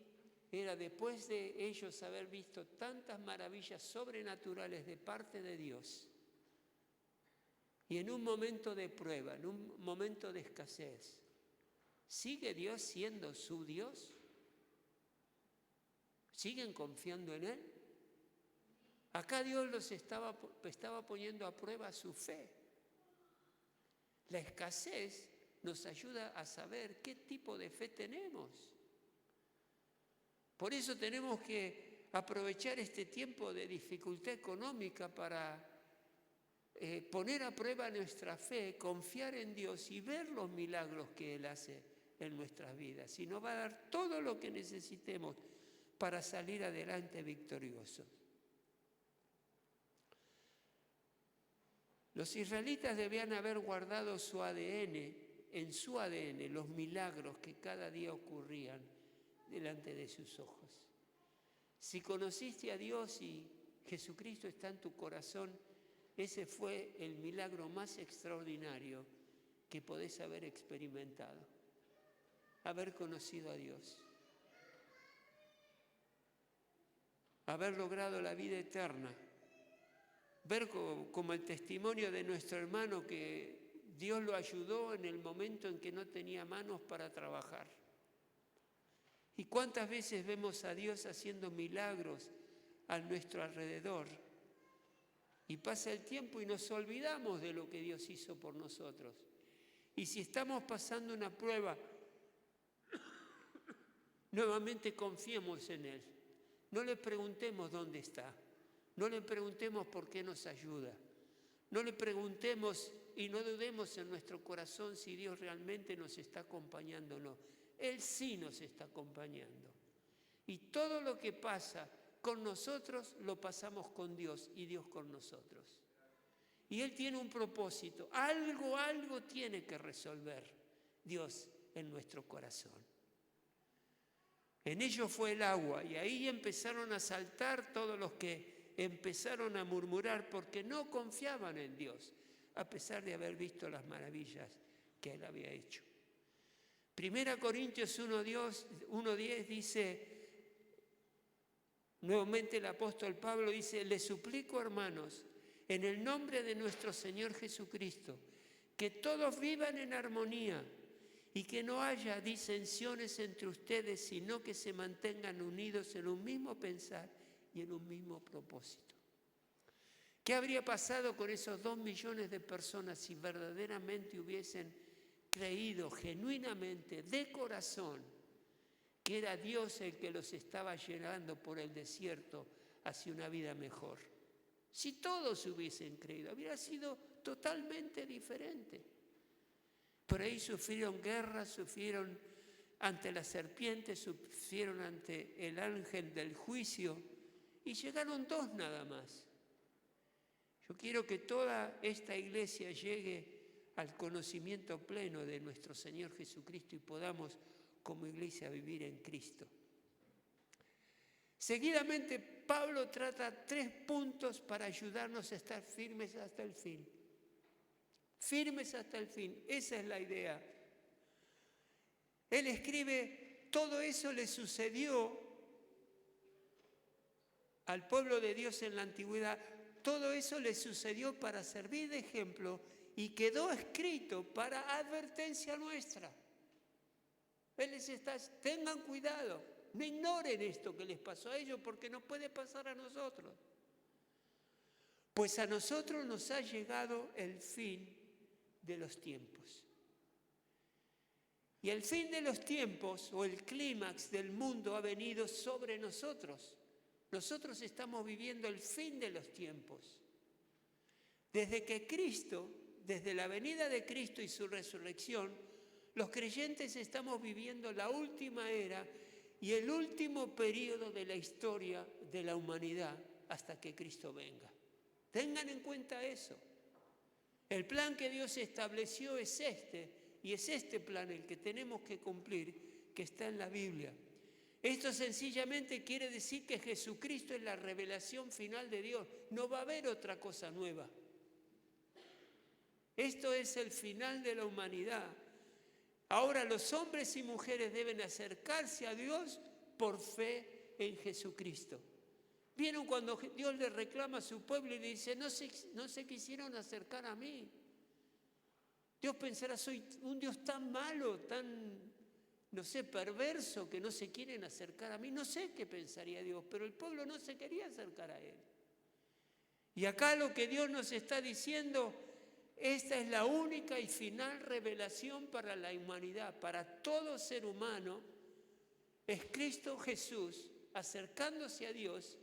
era, después de ellos haber visto tantas maravillas sobrenaturales de parte de Dios, y en un momento de prueba, en un momento de escasez, ¿sigue Dios siendo su Dios? ¿Siguen confiando en Él? Acá Dios los estaba poniendo a prueba su fe. La escasez nos ayuda a saber qué tipo de fe tenemos. Por eso tenemos que aprovechar este tiempo de dificultad económica para poner a prueba nuestra fe, confiar en Dios y ver los milagros que Él hace en nuestras vidas. Y nos va a dar todo lo que necesitemos para salir adelante victoriosos. Los israelitas debían haber guardado su ADN, en su ADN, los milagros que cada día ocurrían delante de sus ojos. Si conociste a Dios y Jesucristo está en tu corazón, ese fue el milagro más extraordinario que podés haber experimentado, haber conocido a Dios, haber logrado la vida eterna, ver como el testimonio de nuestro hermano que Dios lo ayudó en el momento en que no tenía manos para trabajar. ¿Y cuántas veces vemos a Dios haciendo milagros a nuestro alrededor? Y pasa el tiempo y nos olvidamos de lo que Dios hizo por nosotros. Y si estamos pasando una prueba, nuevamente confiemos en Él. No le preguntemos dónde está. No le preguntemos por qué nos ayuda. No le preguntemos y no dudemos en nuestro corazón si Dios realmente nos está acompañando o no. Él sí nos está acompañando. Y todo lo que pasa con nosotros, lo pasamos con Dios y Dios con nosotros. Y Él tiene un propósito. Algo tiene que resolver Dios en nuestro corazón. En ellos fue el agua y ahí empezaron a saltar todos los que empezaron a murmurar porque no confiaban en Dios, a pesar de haber visto las maravillas que Él había hecho. 1 Corintios 1:10 dice, nuevamente el apóstol Pablo dice, les suplico, hermanos, en el nombre de nuestro Señor Jesucristo, que todos vivan en armonía y que no haya disensiones entre ustedes, sino que se mantengan unidos en un mismo pensar y en un mismo propósito. ¿Qué habría pasado con esos 2 millones de personas si verdaderamente hubiesen creído genuinamente, de corazón, que era Dios el que los estaba llevando por el desierto hacia una vida mejor? Si todos hubiesen creído, hubiera sido totalmente diferente. Por ahí sufrieron guerras, sufrieron ante la serpiente, sufrieron ante el ángel del juicio y llegaron 2 nada más. Yo quiero que toda esta iglesia llegue al conocimiento pleno de nuestro Señor Jesucristo y podamos como iglesia vivir en Cristo. Seguidamente, Pablo trata 3 puntos para ayudarnos a estar firmes hasta el fin. Firmes hasta el fin, esa es la idea. Él escribe, todo eso le sucedió al pueblo de Dios en la antigüedad, todo eso le sucedió para servir de ejemplo y quedó escrito para advertencia nuestra. Él les está, tengan cuidado, no ignoren esto que les pasó a ellos porque nos puede pasar a nosotros. Pues a nosotros nos ha llegado el fin de los tiempos. Y el fin de los tiempos o el clímax del mundo ha venido sobre nosotros. Nosotros estamos viviendo el fin de los tiempos. Desde que Cristo, desde la venida de Cristo y su resurrección, los creyentes estamos viviendo la última era y el último periodo de la historia de la humanidad hasta que Cristo venga. Tengan en cuenta eso. El plan que Dios estableció es este, y es este plan el que tenemos que cumplir, que está en la Biblia. Esto sencillamente quiere decir que Jesucristo es la revelación final de Dios. No va a haber otra cosa nueva. Esto es el final de la humanidad. Ahora los hombres y mujeres deben acercarse a Dios por fe en Jesucristo. ¿Vieron cuando Dios le reclama a su pueblo y le dice, no se quisieron acercar a mí? Dios pensará, soy un Dios tan malo, tan, perverso, que no se quieren acercar a mí. No sé qué pensaría Dios, pero el pueblo no se quería acercar a Él. Y acá lo que Dios nos está diciendo, esta es la única y final revelación para la humanidad, para todo ser humano, es Cristo Jesús acercándose a Dios.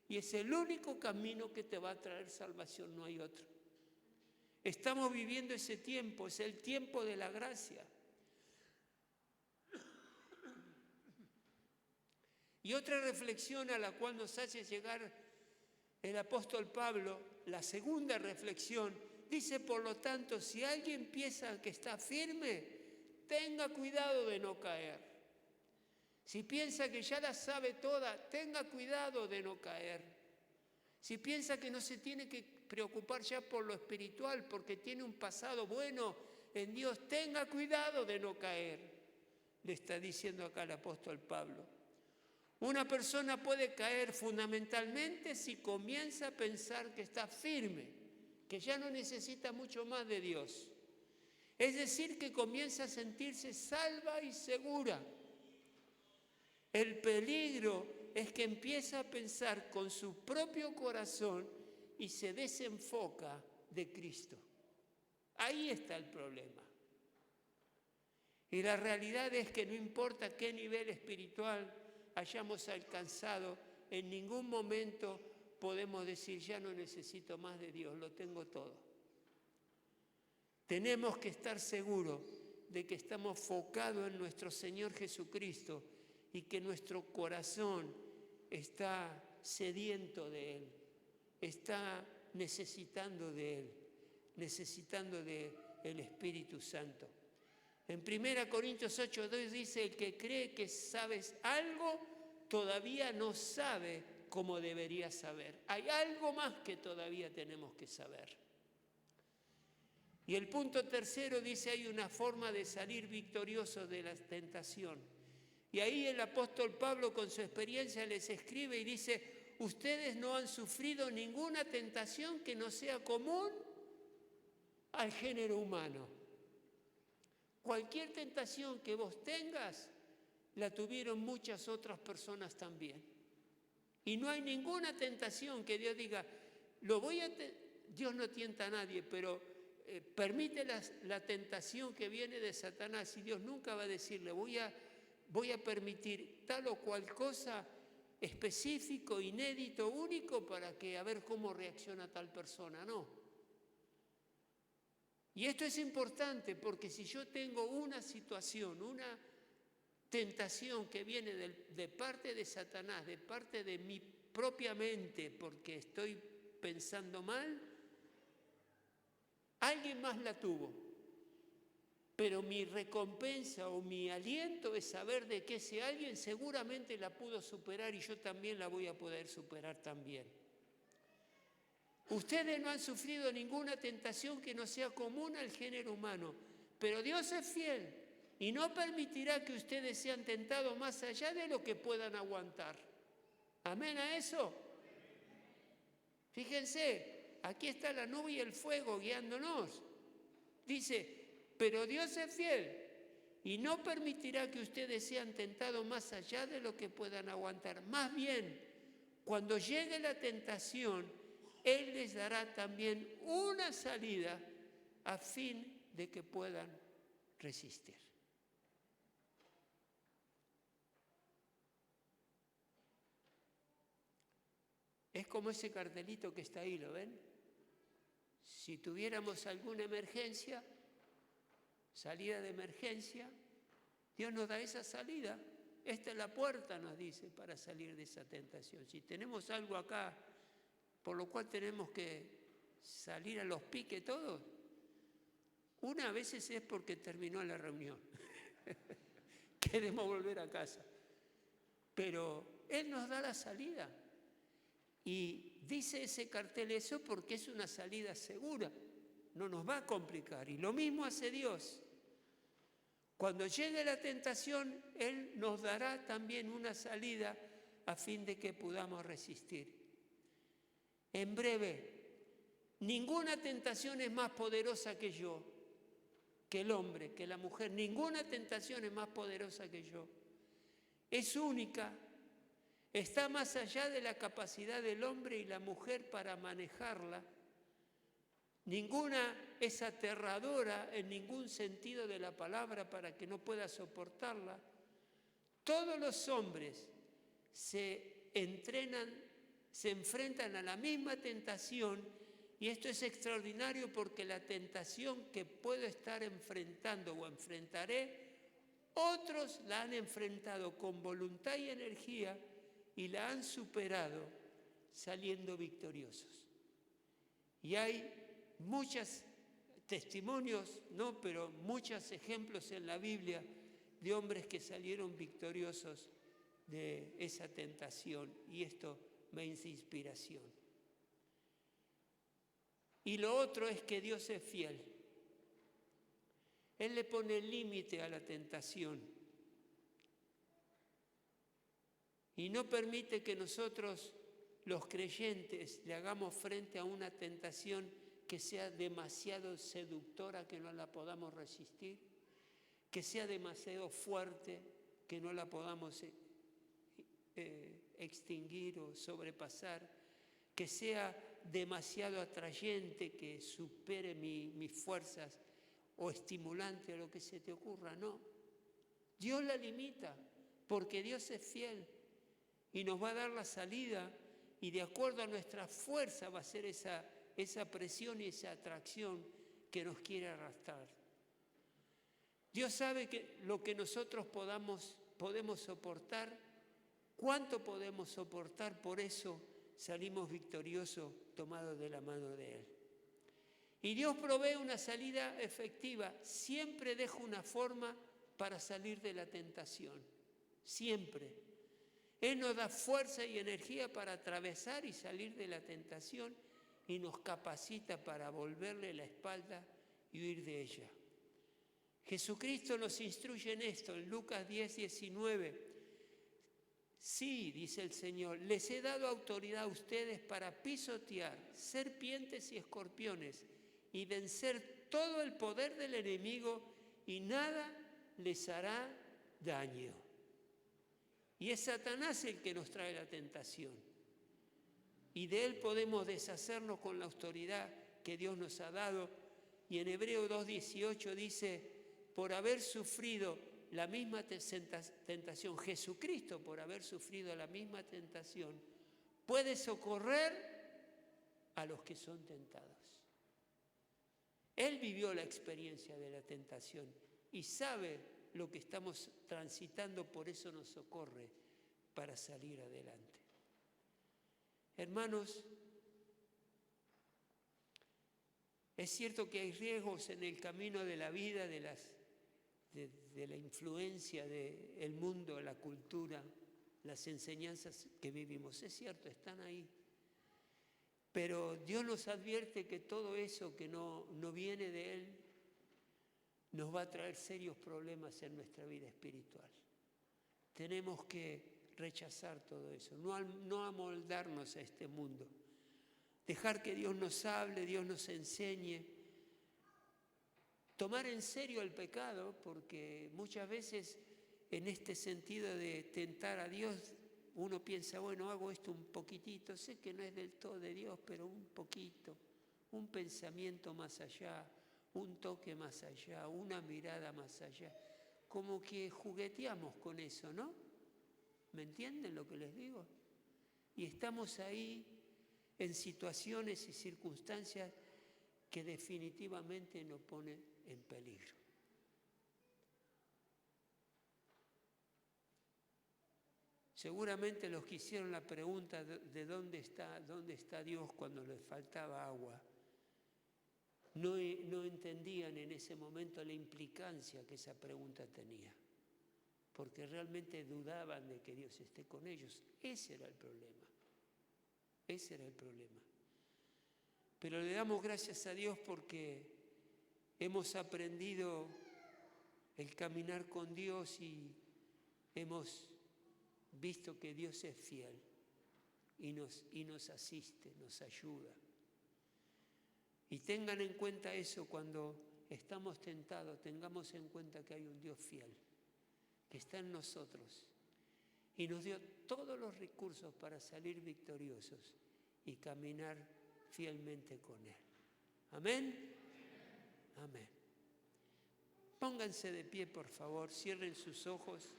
Y es el único camino que te va a traer salvación, no hay otro. Estamos viviendo ese tiempo, es el tiempo de la gracia. Y otra reflexión a la cual nos hace llegar el apóstol Pablo, la segunda reflexión, dice, por lo tanto, si alguien piensa que está firme, tenga cuidado de no caer. Si piensa que ya la sabe toda, tenga cuidado de no caer. Si piensa que no se tiene que preocupar ya por lo espiritual porque tiene un pasado bueno en Dios, tenga cuidado de no caer, le está diciendo acá el apóstol Pablo. Una persona puede caer fundamentalmente si comienza a pensar que está firme, que ya no necesita mucho más de Dios. Es decir, que comienza a sentirse salva y segura. El peligro es que empieza a pensar con su propio corazón y se desenfoca de Cristo. Ahí está el problema. Y la realidad es que no importa qué nivel espiritual hayamos alcanzado, en ningún momento podemos decir, ya no necesito más de Dios, lo tengo todo. Tenemos que estar seguros de que estamos focados en nuestro Señor Jesucristo y que nuestro corazón está sediento de Él, está necesitando de Él, necesitando del Espíritu Santo. En 1 Corintios 8:2 dice, el que cree que sabes algo, todavía no sabe como debería saber. Hay algo más que todavía tenemos que saber. Y el punto tercero dice, hay una forma de salir victorioso de la tentación. Y ahí el apóstol Pablo con su experiencia les escribe y dice, ustedes no han sufrido ninguna tentación que no sea común al género humano. Cualquier tentación que vos tengas, la tuvieron muchas otras personas también. Y no hay ninguna tentación que Dios diga, Dios no tienta a nadie, pero permite la tentación que viene de Satanás, y Dios nunca va a decirle, voy a permitir tal o cual cosa específico, inédito, único, para que a ver cómo reacciona tal persona. No. Y esto es importante porque si yo tengo una situación, una tentación que viene de parte de Satanás, de parte de mi propia mente, porque estoy pensando mal, alguien más la tuvo. Pero mi recompensa o mi aliento es saber de que ese alguien seguramente la pudo superar y yo también la voy a poder superar también. Ustedes no han sufrido ninguna tentación que no sea común al género humano, pero Dios es fiel y no permitirá que ustedes sean tentados más allá de lo que puedan aguantar. ¿Amén a eso? Fíjense, aquí está la nube y el fuego guiándonos. Dice, pero Dios es fiel y no permitirá que ustedes sean tentados más allá de lo que puedan aguantar. Más bien, cuando llegue la tentación, Él les dará también una salida a fin de que puedan resistir. Es como ese cartelito que está ahí, ¿lo ven? Si tuviéramos alguna emergencia, salida de emergencia, Dios nos da esa salida. Esta es la puerta, nos dice, para salir de esa tentación. Si tenemos algo acá, por lo cual tenemos que salir a los piques todos, una a veces es porque terminó la reunión. Queremos volver a casa. Pero Él nos da la salida. Y dice ese cartel eso porque es una salida segura. No nos va a complicar. Y lo mismo hace Dios. Cuando llegue la tentación, Él nos dará también una salida a fin de que podamos resistir. En breve, ninguna tentación es más poderosa que yo, que el hombre, que la mujer. Ninguna tentación es más poderosa que yo. Es única, está más allá de la capacidad del hombre y la mujer para manejarla. Ninguna es aterradora en ningún sentido de la palabra para que no pueda soportarla. Todos los hombres se enfrentan a la misma tentación, y esto es extraordinario porque la tentación que puedo estar enfrentando o enfrentaré, otros la han enfrentado con voluntad y energía y la han superado saliendo victoriosos. Y hay muchos testimonios, no, pero muchos ejemplos en la Biblia de hombres que salieron victoriosos de esa tentación, y esto me es inspiración. Y lo otro es que Dios es fiel. Él le pone límite a la tentación y no permite que nosotros, los creyentes, le hagamos frente a una tentación que sea demasiado seductora, que no la podamos resistir, que sea demasiado fuerte, que no la podamos extinguir o sobrepasar, que sea demasiado atrayente, que supere mis fuerzas, o estimulante, o lo que se te ocurra. No, Dios la limita porque Dios es fiel y nos va a dar la salida, y de acuerdo a nuestra fuerza va a ser esa presión y esa atracción que nos quiere arrastrar. Dios sabe que lo que nosotros podemos soportar, cuánto podemos soportar, por eso salimos victoriosos tomados de la mano de Él. Y Dios provee una salida efectiva. Siempre deja una forma para salir de la tentación. Siempre. Él nos da fuerza y energía para atravesar y salir de la tentación, y nos capacita para volverle la espalda y huir de ella. Jesucristo nos instruye en esto, en Lucas 10:19. Sí, dice el Señor, les he dado autoridad a ustedes para pisotear serpientes y escorpiones y vencer todo el poder del enemigo y nada les hará daño. Y es Satanás el que nos trae la tentación. Y de él podemos deshacernos con la autoridad que Dios nos ha dado. Y en Hebreos 2:18 dice, por haber sufrido la misma tentación, Jesucristo, por haber sufrido la misma tentación, puede socorrer a los que son tentados. Él vivió la experiencia de la tentación y sabe lo que estamos transitando, por eso nos socorre para salir adelante. Hermanos, es cierto que hay riesgos en el camino de la vida, de la influencia del mundo, la cultura, las enseñanzas que vivimos. Es cierto, están ahí. Pero Dios nos advierte que todo eso que no viene de Él nos va a traer serios problemas en nuestra vida espiritual. Tenemos que rechazar todo eso, no amoldarnos a este mundo. Dejar que Dios nos hable, Dios nos enseñe. Tomar en serio el pecado, porque muchas veces en este sentido de tentar a Dios, uno piensa, bueno, hago esto un poquitito, sé que no es del todo de Dios, pero un poquito, un pensamiento más allá, un toque más allá, una mirada más allá. Como que jugueteamos con eso, ¿no? ¿Me entienden lo que les digo? Y estamos ahí en situaciones y circunstancias que definitivamente nos ponen en peligro. Seguramente los que hicieron la pregunta de dónde está Dios cuando les faltaba agua, no entendían en ese momento la implicancia que esa pregunta tenía, porque realmente dudaban de que Dios esté con ellos. Ese era el problema. Pero le damos gracias a Dios porque hemos aprendido el caminar con Dios y hemos visto que Dios es fiel y nos asiste, nos ayuda. Y tengan en cuenta eso cuando estamos tentados, tengamos en cuenta que hay un Dios fiel, que está en nosotros y nos dio todos los recursos para salir victoriosos y caminar fielmente con Él. Amén. Amén. Pónganse de pie, por favor, cierren sus ojos.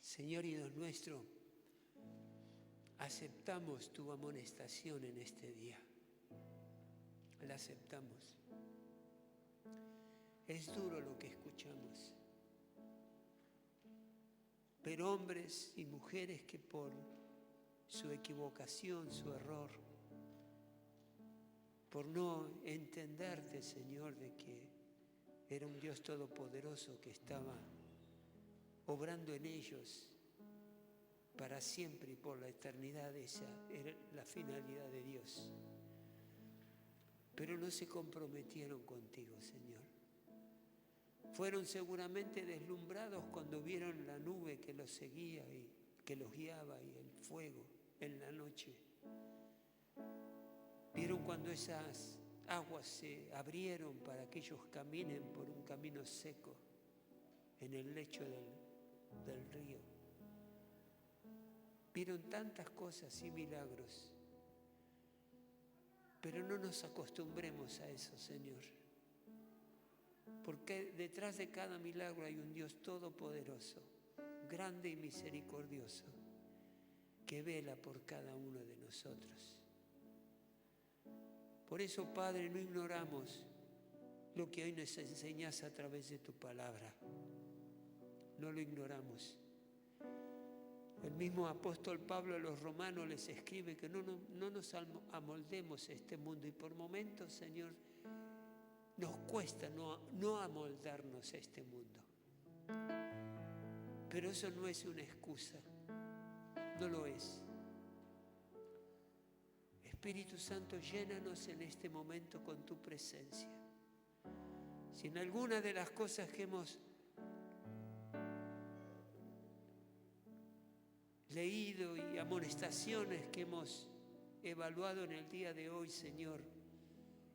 Señor y Dios nuestro, aceptamos tu amonestación en este día. La aceptamos. Es duro lo que escuchamos. Pero hombres y mujeres que por su equivocación, su error, por no entenderte, Señor, de que era un Dios todopoderoso que estaba obrando en ellos para siempre y por la eternidad, esa era la finalidad de Dios. Pero no se comprometieron contigo, Señor. Fueron seguramente deslumbrados cuando vieron la nube que los seguía y que los guiaba y el fuego en la noche. Vieron cuando esas aguas se abrieron para que ellos caminen por un camino seco en el lecho del río. Vieron tantas cosas y milagros, pero no nos acostumbremos a eso, Señor, porque detrás de cada milagro hay un Dios todopoderoso, grande y misericordioso, que vela por cada uno de nosotros. Por eso, Padre, no ignoramos lo que hoy nos enseñas a través de tu palabra. No lo ignoramos. El mismo apóstol Pablo a los romanos les escribe que no nos amoldemos a este mundo, y por momentos, Señor, nos cuesta no amoldarnos a este mundo. Pero eso no es una excusa, no lo es. Espíritu Santo, llénanos en este momento con tu presencia. Si en alguna de las cosas que hemos leído y amonestaciones que hemos evaluado en el día de hoy, Señor,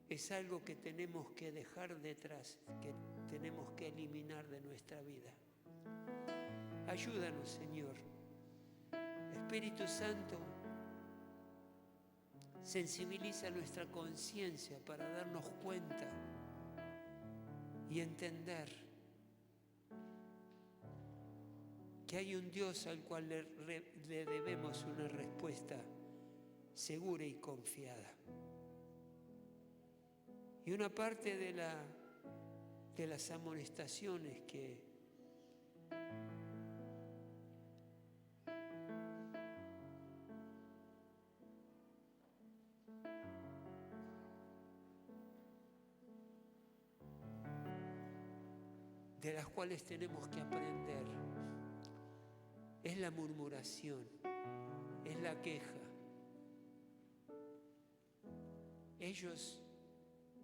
es algo que tenemos que dejar detrás, que tenemos que eliminar de nuestra vida. Ayúdanos, Señor. Espíritu Santo, sensibiliza nuestra conciencia para darnos cuenta y entender que hay un Dios al cual le debemos una respuesta segura y confiada. Y una parte de las amonestaciones de las cuales tenemos que aprender es la murmuración, es la queja. Ellos,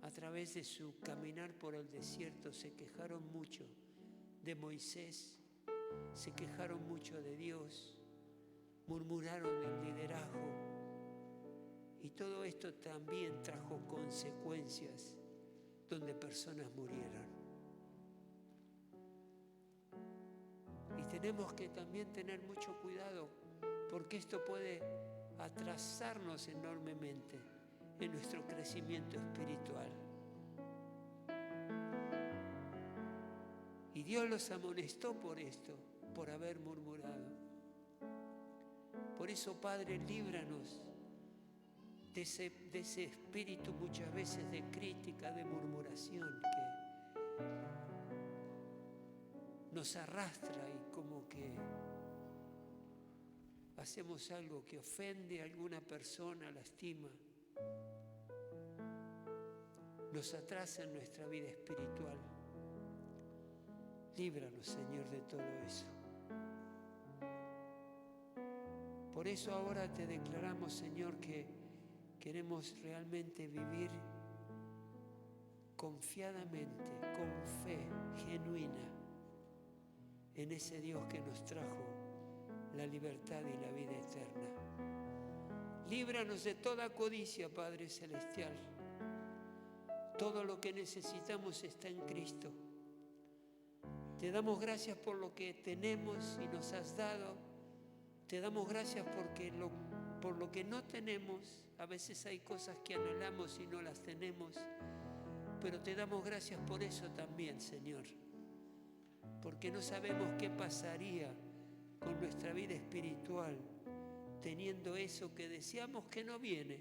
a través de su caminar por el desierto, se quejaron mucho de Moisés, se quejaron mucho de Dios, murmuraron del liderazgo, y todo esto también trajo consecuencias donde personas murieron. Y tenemos que también tener mucho cuidado, porque esto puede atrasarnos enormemente en nuestro crecimiento espiritual. Y Dios los amonestó por esto, por haber murmurado. Por eso, Padre, líbranos de ese espíritu muchas veces de crítica, de murmuración, que nos arrastra y como que hacemos algo que ofende a alguna persona, lastima, nos atrasa en nuestra vida espiritual. Líbranos, Señor, de todo eso. Por eso ahora te declaramos, Señor, que queremos realmente vivir confiadamente, con fe genuina, en ese Dios que nos trajo la libertad y la vida eterna. Líbranos de toda codicia, Padre Celestial. Todo lo que necesitamos está en Cristo. Te damos gracias por lo que tenemos y nos has dado. Te damos gracias porque por lo que no tenemos. A veces hay cosas que anhelamos y no las tenemos. Pero te damos gracias por eso también, Señor. Porque no sabemos qué pasaría con nuestra vida espiritual teniendo eso que deseamos que no viene.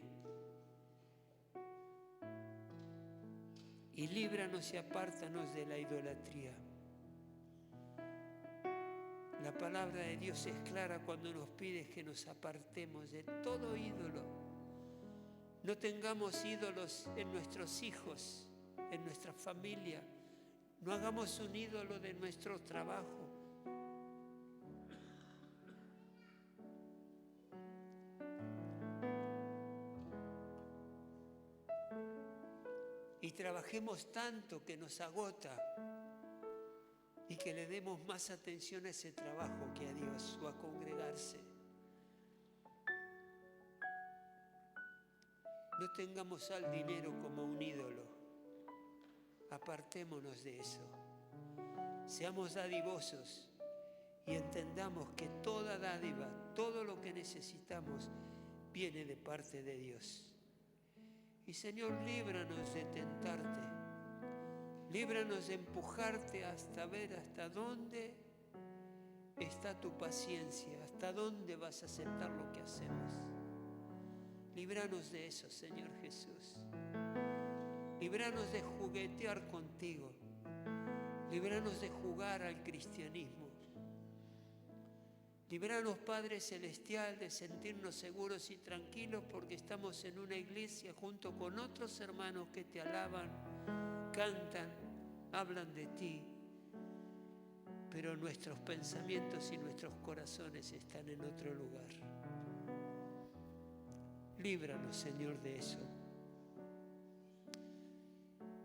Y líbranos y apártanos de la idolatría. La palabra de Dios es clara cuando nos pide que nos apartemos de todo ídolo. No tengamos ídolos en nuestros hijos, en nuestra familia. No hagamos un ídolo de nuestro trabajo. Y trabajemos tanto que nos agota y que le demos más atención a ese trabajo que a Dios o a congregarse. No tengamos al dinero como un ídolo. Apartémonos de eso. Seamos dadivosos y entendamos que toda dádiva, todo lo que necesitamos, viene de parte de Dios. Y Señor, líbranos de tentarte. Líbranos de empujarte hasta ver hasta dónde está tu paciencia, hasta dónde vas a aceptar lo que hacemos. Líbranos de eso, Señor Jesús. Líbranos de juguetear contigo. Líbranos de jugar al cristianismo. Líbranos, Padre Celestial, de sentirnos seguros y tranquilos porque estamos en una iglesia junto con otros hermanos que te alaban, cantan, hablan de ti, pero nuestros pensamientos y nuestros corazones están en otro lugar. Líbranos, Señor, de eso.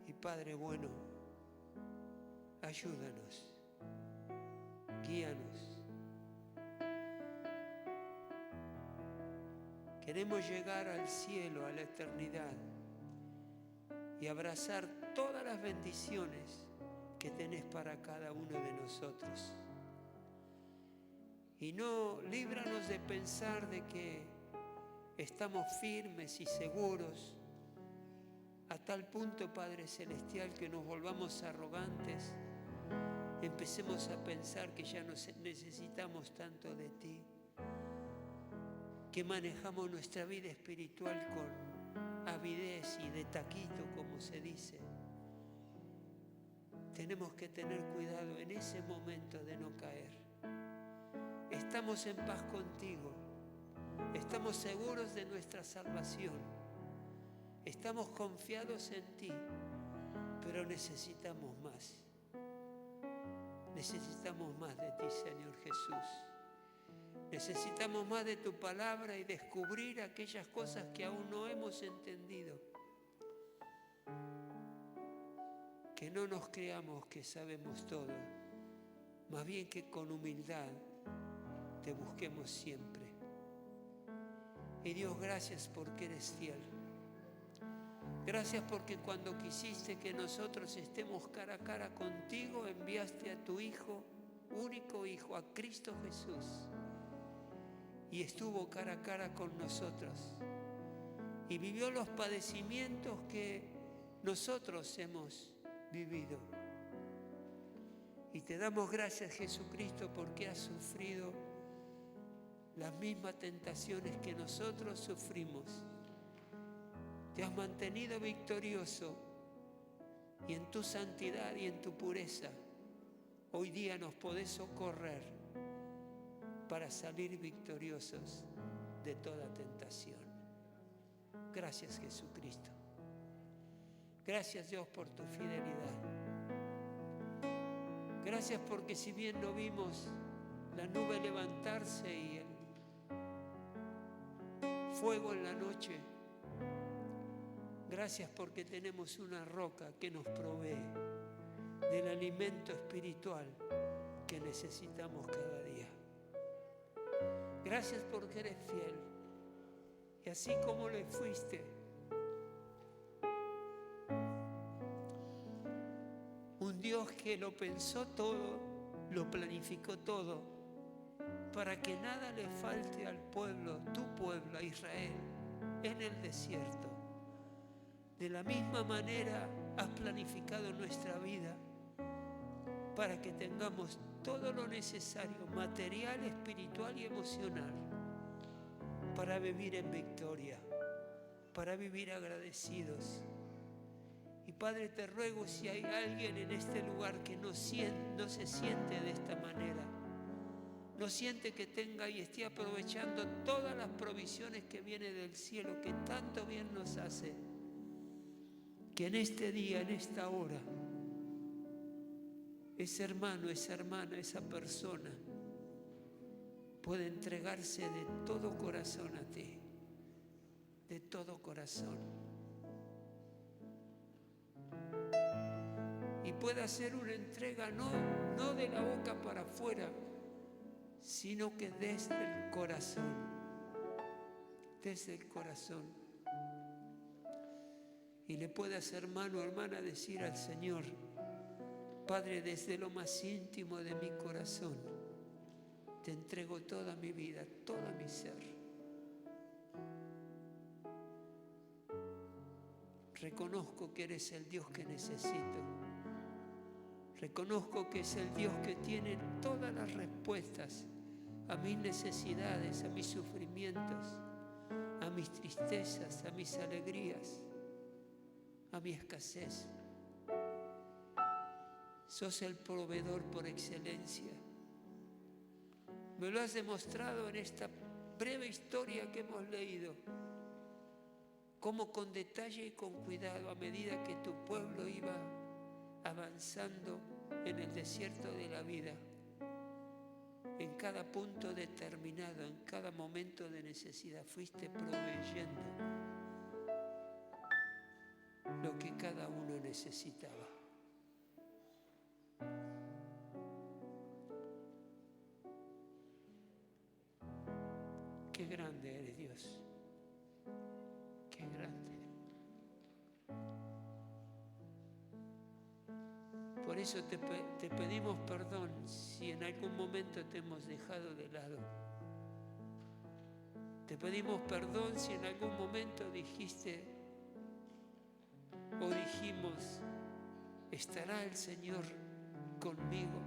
Y Padre bueno, ayúdanos, guíanos. Queremos llegar al cielo, a la eternidad, y abrazar todas las bendiciones que tenés para cada uno de nosotros. Y no, líbranos de pensar de que estamos firmes y seguros a tal punto, Padre Celestial, que nos volvamos arrogantes, empecemos a pensar que ya no necesitamos tanto de ti, que manejamos nuestra vida espiritual con avidez y de taquito, como se dice. Tenemos que tener cuidado en ese momento de no caer. Estamos en paz contigo, estamos seguros de nuestra salvación, estamos confiados en ti, pero necesitamos más. Necesitamos más de ti, Señor Jesús. Necesitamos más de tu palabra y descubrir aquellas cosas que aún no hemos entendido. Que no nos creamos que sabemos todo, más bien que con humildad te busquemos siempre. Y Dios, gracias porque eres fiel. Gracias porque cuando quisiste que nosotros estemos cara a cara contigo, enviaste a tu Hijo, único Hijo, a Cristo Jesús. Y estuvo cara a cara con nosotros. Y vivió los padecimientos que nosotros hemos vivido. Y te damos gracias, Jesucristo, porque has sufrido las mismas tentaciones que nosotros sufrimos. Te has mantenido victorioso y en tu santidad y en tu pureza hoy día nos podés socorrer para salir victoriosos de toda tentación. Gracias, Jesucristo. Gracias, Dios, por tu fidelidad. Gracias porque si bien no vimos la nube levantarse y el fuego en la noche, gracias porque tenemos una roca que nos provee del alimento espiritual que necesitamos cada día. Gracias porque eres fiel. Y así como le fuiste, un Dios que lo pensó todo, lo planificó todo, para que nada le falte al pueblo, tu pueblo, a Israel, en el desierto. De la misma manera has planificado nuestra vida para que tengamos todo lo necesario, material, espiritual y emocional, para vivir en victoria, para vivir agradecidos. Y Padre, te ruego, si hay alguien en este lugar que no se siente de esta manera, no siente que tenga y esté aprovechando todas las provisiones que vienen del cielo, que tanto bien nos hace, que en este día, en esta hora, ese hermano, esa hermana, esa persona puede entregarse de todo corazón a ti, de todo corazón. Y puede hacer una entrega no de la boca para afuera, sino que desde el corazón, desde el corazón. Y le puede hacer mano, hermana, decir al Señor: Padre, desde lo más íntimo de mi corazón, te entrego toda mi vida, todo mi ser. Reconozco que eres el Dios que necesito. Reconozco que es el Dios que tiene todas las respuestas a mis necesidades, a mis sufrimientos, a mis tristezas, a mis alegrías, a mi escasez. Sos el proveedor por excelencia. Me lo has demostrado en esta breve historia que hemos leído. Cómo con detalle y con cuidado, a medida que tu pueblo iba avanzando en el desierto de la vida, en cada punto determinado, en cada momento de necesidad, fuiste proveyendo lo que cada uno necesitaba. Qué grande eres, Dios. Qué grande. Por eso te pedimos perdón si en algún momento te hemos dejado de lado. Te pedimos perdón si en algún momento dijiste o dijimos, ¿estará el Señor conmigo?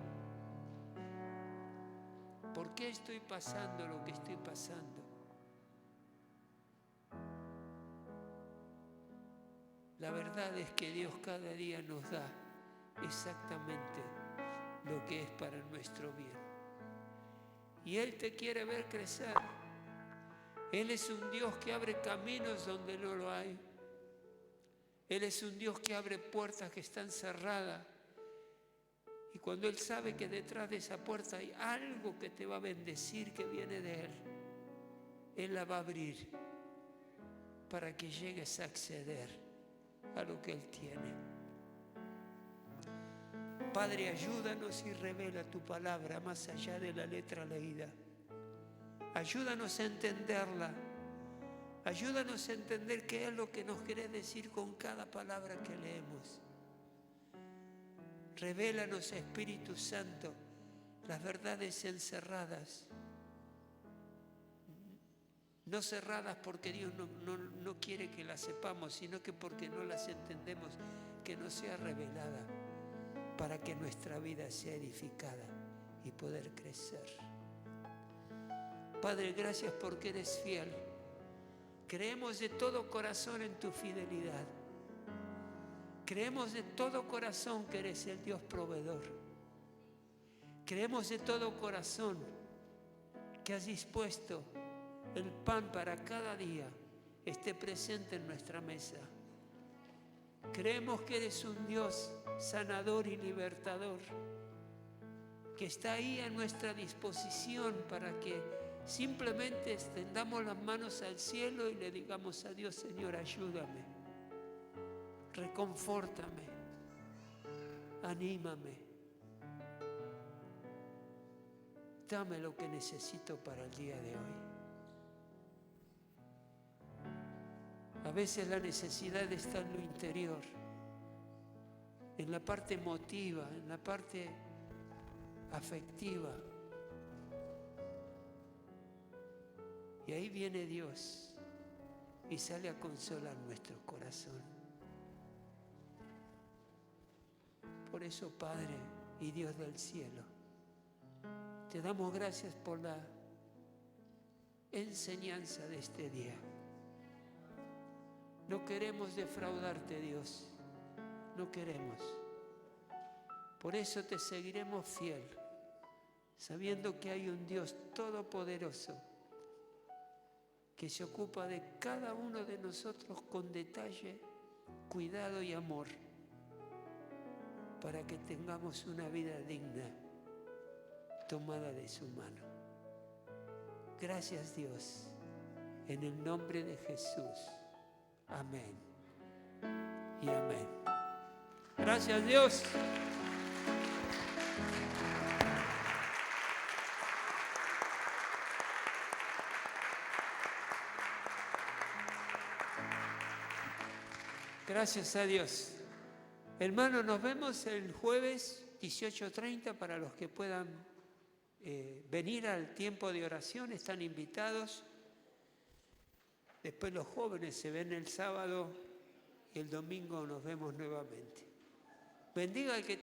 ¿Por qué estoy pasando lo que estoy pasando? La verdad es que Dios cada día nos da exactamente lo que es para nuestro bien. Y Él te quiere ver crecer. Él es un Dios que abre caminos donde no lo hay. Él es un Dios que abre puertas que están cerradas. Y cuando Él sabe que detrás de esa puerta hay algo que te va a bendecir, que viene de Él, Él la va a abrir para que llegues a acceder a lo que Él tiene. Padre, ayúdanos y revela tu palabra más allá de la letra leída. Ayúdanos a entenderla. Ayúdanos a entender qué es lo que nos querés decir con cada palabra que leemos. Revélanos, Espíritu Santo, las verdades encerradas. No cerradas porque Dios no quiere que las sepamos, sino que porque no las entendemos, que nos sea revelada para que nuestra vida sea edificada y poder crecer. Padre, gracias porque eres fiel. Creemos de todo corazón en tu fidelidad. Creemos de todo corazón que eres el Dios proveedor. Creemos de todo corazón que has dispuesto el pan para cada día esté presente en nuestra mesa. Creemos que eres un Dios sanador y libertador, que está ahí a nuestra disposición para que simplemente extendamos las manos al cielo y le digamos a Dios, Señor, ayúdame, reconfórtame, anímame, dame lo que necesito para el día de hoy. A veces la necesidad está en lo interior, en la parte emotiva, en la parte afectiva. Y ahí viene Dios y sale a consolar nuestro corazón. Por eso, Padre y Dios del cielo, te damos gracias por la enseñanza de este día. No queremos defraudarte, Dios, no queremos. Por eso te seguiremos fiel, sabiendo que hay un Dios todopoderoso que se ocupa de cada uno de nosotros con detalle, cuidado y amor, para que tengamos una vida digna, tomada de su mano. Gracias, Dios, en el nombre de Jesús. Amén y amén. Gracias, Dios. Gracias a Dios. Hermanos, nos vemos el jueves 18:30 para los que puedan venir al tiempo de oración. Están invitados. Después los jóvenes se ven el sábado y el domingo nos vemos nuevamente. Bendiga al que